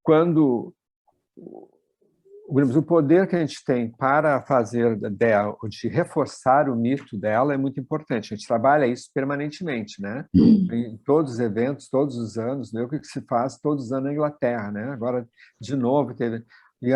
quando o poder que a gente tem para fazer dela, de reforçar o mito dela, é muito importante. A gente trabalha isso permanentemente, né? Em todos os eventos, todos os anos, né? O que se faz todos os anos na Inglaterra, né? Agora, de novo, teve... E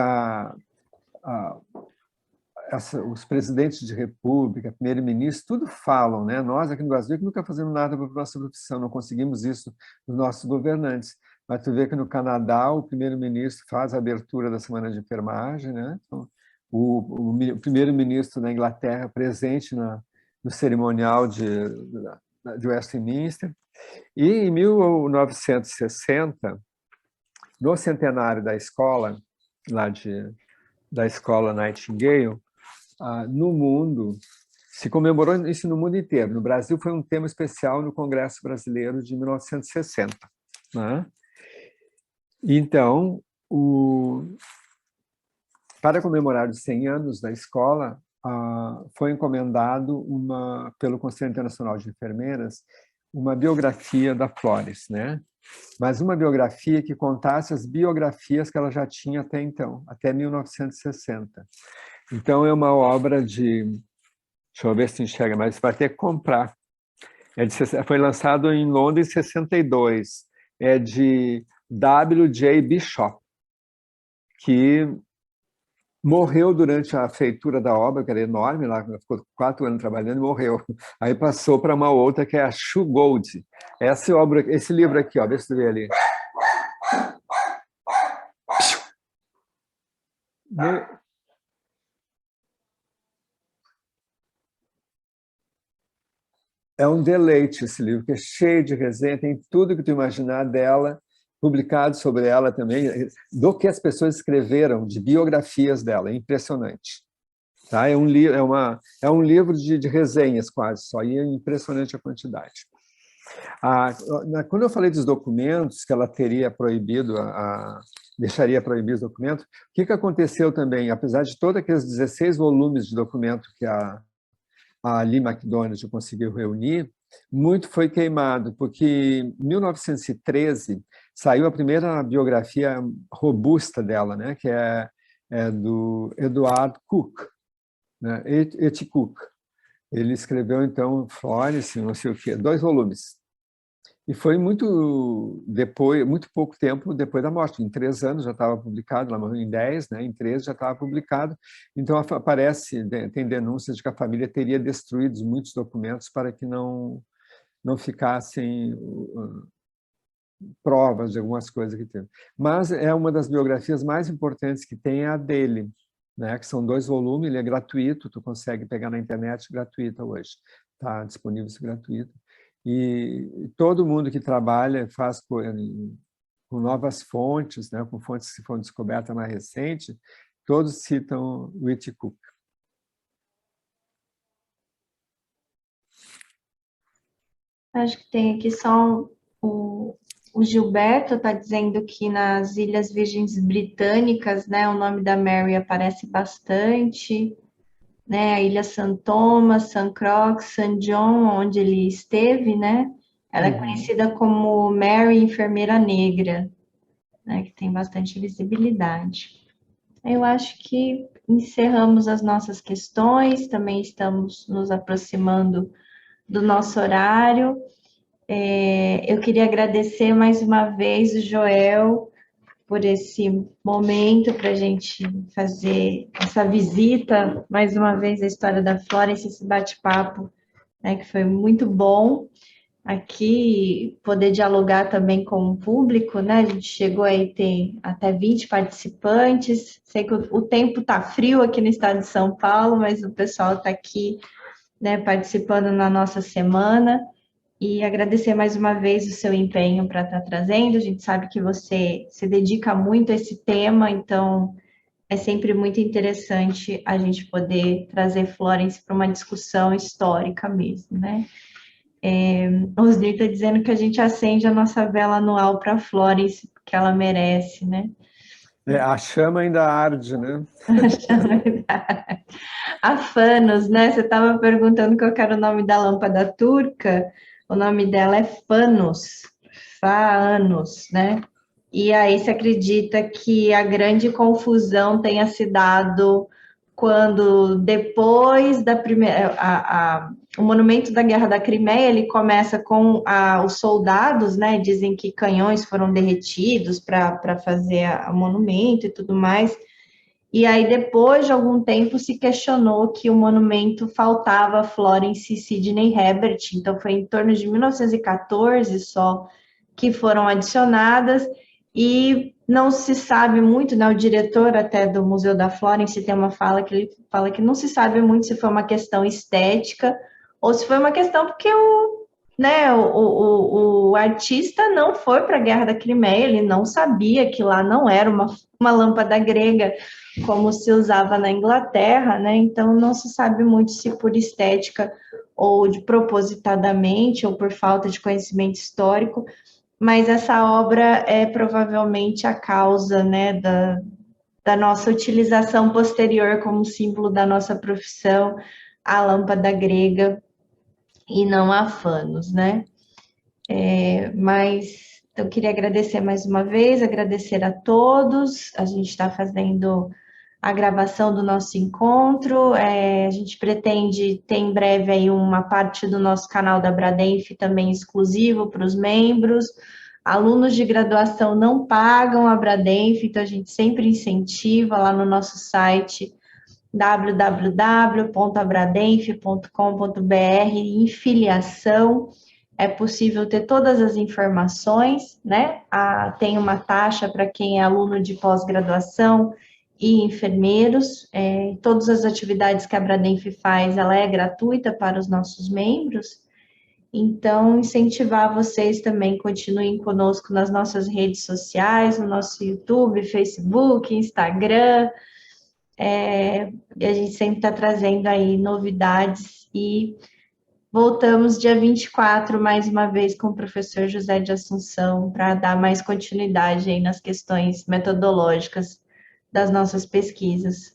os presidentes de república, primeiro-ministro, tudo falam, né? Nós aqui no Brasil que nunca fazemos nada para a nossa profissão, não conseguimos isso dos nossos governantes. Mas tu vê que no Canadá o primeiro-ministro faz a abertura da semana de enfermagem, né? Então, o primeiro-ministro da Inglaterra presente no cerimonial de Westminster. E em 1960, no centenário da escola, da escola Nightingale, no mundo, se comemorou isso no mundo inteiro. No Brasil foi um tema especial no Congresso Brasileiro de 1960. Né? Então, para comemorar os 100 anos da escola, foi encomendado pelo Conselho Internacional de Enfermeiras uma biografia da Flores, né? Mas uma biografia que contasse as biografias que ela já tinha até então, até 1960. Então, é uma obra de... Deixa eu ver se enxerga, mas você vai ter que comprar. Foi lançado em Londres em 62. É de W.J. Bishop, que morreu durante a feitura da obra, que era enorme, lá ficou 4 anos trabalhando e morreu. Aí passou para uma outra, que é a Shoe Gold. Essa obra, esse livro aqui, ó, vê se tu vê ali. É um deleite esse livro, que é cheio de resenha, tem tudo que tu imaginar dela, publicado sobre ela também, do que as pessoas escreveram, de biografias dela, é impressionante. Tá? É um livro de resenhas quase, só, e é impressionante a quantidade. Quando eu falei dos documentos, que ela teria proibido, deixaria proibir os documentos, o que aconteceu também? Apesar de todos aqueles 16 volumes de documento que a Lee McDonald conseguiu reunir, muito foi queimado, porque em 1913 saiu a primeira biografia robusta dela, né, que é do Edward Cook, né, E.T. Cook. Ele escreveu, então, Florence, não sei o quê, 2 volumes. E foi muito pouco tempo depois da morte. Em 3 anos já estava publicado, ela morreu em 10, né? Em 13 já estava publicado. Então, tem denúncias de que a família teria destruído muitos documentos para que não ficassem provas de algumas coisas que tem. Mas é uma das biografias mais importantes que tem, é a dele, né? Que são 2 volumes, ele é gratuito, tu consegue pegar na internet gratuita hoje. Está disponível gratuito. E todo mundo que trabalha faz com novas fontes, né, com fontes que foram descobertas mais recente, todos citam o E.T. Cook. Acho que tem aqui só o Gilberto está dizendo que nas Ilhas Virgens Britânicas, né, o nome da Mary aparece bastante, né, a Ilha St. Thomas, St. Croix, St. John, onde ele esteve, né, ela é conhecida como Mary Enfermeira Negra, né, que tem bastante visibilidade. Eu acho que encerramos as nossas questões, também estamos nos aproximando do nosso horário. Eu queria agradecer mais uma vez o Joel por esse momento para a gente fazer essa visita, mais uma vez, à história da Florence, esse bate-papo, né, que foi muito bom. Aqui, poder dialogar também com o público, né? A gente chegou aí a ter até 20 participantes. Sei que o tempo está frio aqui no estado de São Paulo, mas o pessoal está aqui, né, participando na nossa semana. E agradecer mais uma vez o seu empenho para estar trazendo. A gente sabe que você se dedica muito a esse tema, então é sempre muito interessante a gente poder trazer Florence para uma discussão histórica mesmo, né? O Osnir está dizendo que a gente acende a nossa vela anual para Florence, porque ela merece, né? A chama ainda arde, né? A chama ainda arde. A Fanos, né? Você estava perguntando qual era o nome da lâmpada turca. O nome dela é Fanos, Fanos, né? E aí se acredita que a grande confusão tenha se dado quando depois da primeira, o monumento da Guerra da Crimeia, ele começa com os soldados, né? Dizem que canhões foram derretidos para fazer o monumento e tudo mais. E aí, depois de algum tempo, se questionou que o monumento faltava Florence Sidney Herbert. Então, foi em torno de 1914 só que foram adicionadas e não se sabe muito, né? O diretor até do Museu da Florence tem uma fala que ele fala que não se sabe muito se foi uma questão estética ou se foi uma questão porque o artista não foi para a Guerra da Crimeia, ele não sabia que lá não era uma lâmpada grega como se usava na Inglaterra, né? Então não se sabe muito se por estética ou de propositadamente ou por falta de conhecimento histórico, mas essa obra é provavelmente a causa, né, da nossa utilização posterior como símbolo da nossa profissão, a lâmpada grega e não a Fanos, né? Mas eu queria agradecer mais uma vez, agradecer a todos. A gente está fazendo a gravação do nosso encontro. A gente pretende ter em breve aí uma parte do nosso canal da Bradenf também exclusivo para os membros. Alunos de graduação não pagam a Bradenf, então a gente sempre incentiva lá no nosso site www.abradenf.com.br, em filiação. É possível ter todas as informações, né? Tem uma taxa para quem é aluno de pós-graduação e enfermeiros. Todas as atividades que a Bradenf faz, ela é gratuita para os nossos membros. Então, incentivar vocês também, continuem conosco nas nossas redes sociais, no nosso YouTube, Facebook, Instagram. E a gente sempre está trazendo aí novidades e voltamos dia 24, mais uma vez, com o professor José de Assunção, para dar mais continuidade aí nas questões metodológicas das nossas pesquisas.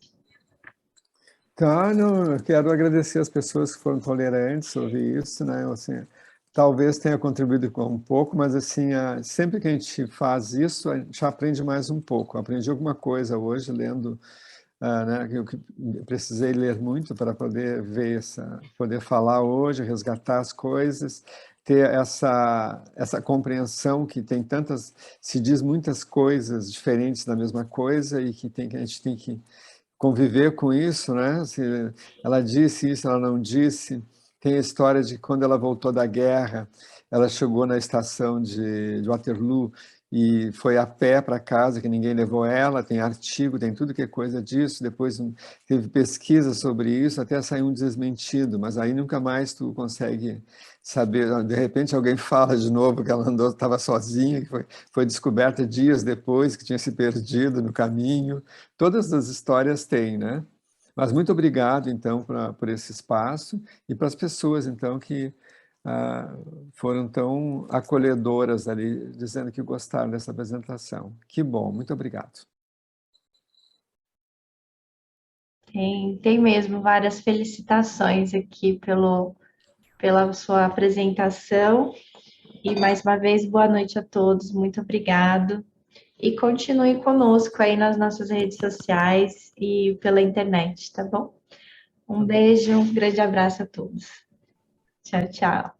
Tá, não, eu quero agradecer as pessoas que foram tolerantes a ouvir isso, né? Assim, talvez tenha contribuído com um pouco, mas assim, sempre que a gente faz isso, a gente aprende mais um pouco. Aprendi alguma coisa hoje lendo, né? Eu precisei ler muito para poder ver poder falar hoje, resgatar as coisas, ter essa compreensão que tem se diz muitas coisas diferentes da mesma coisa e que a gente tem que conviver com isso, né? Se ela disse isso, ela não disse. Tem a história de quando ela voltou da guerra, ela chegou na estação de Waterloo e foi a pé para casa, que ninguém levou ela. Tem artigo, tem tudo que é coisa disso. Depois teve pesquisa sobre isso, até saiu um desmentido, mas aí nunca mais tu consegue saber. De repente alguém fala de novo que ela andou, estava sozinha, que foi descoberta dias depois, que tinha se perdido no caminho. Todas as histórias têm, né? Mas muito obrigado, então, por esse espaço e para as pessoas, então, que foram tão acolhedoras ali, dizendo que gostaram dessa apresentação. Que bom, muito obrigado. Tem mesmo várias felicitações aqui pela sua apresentação. E mais uma vez, boa noite a todos, muito obrigado. E continue conosco aí nas nossas redes sociais e pela internet, tá bom? Um beijo, um grande abraço a todos. Tchau, tchau.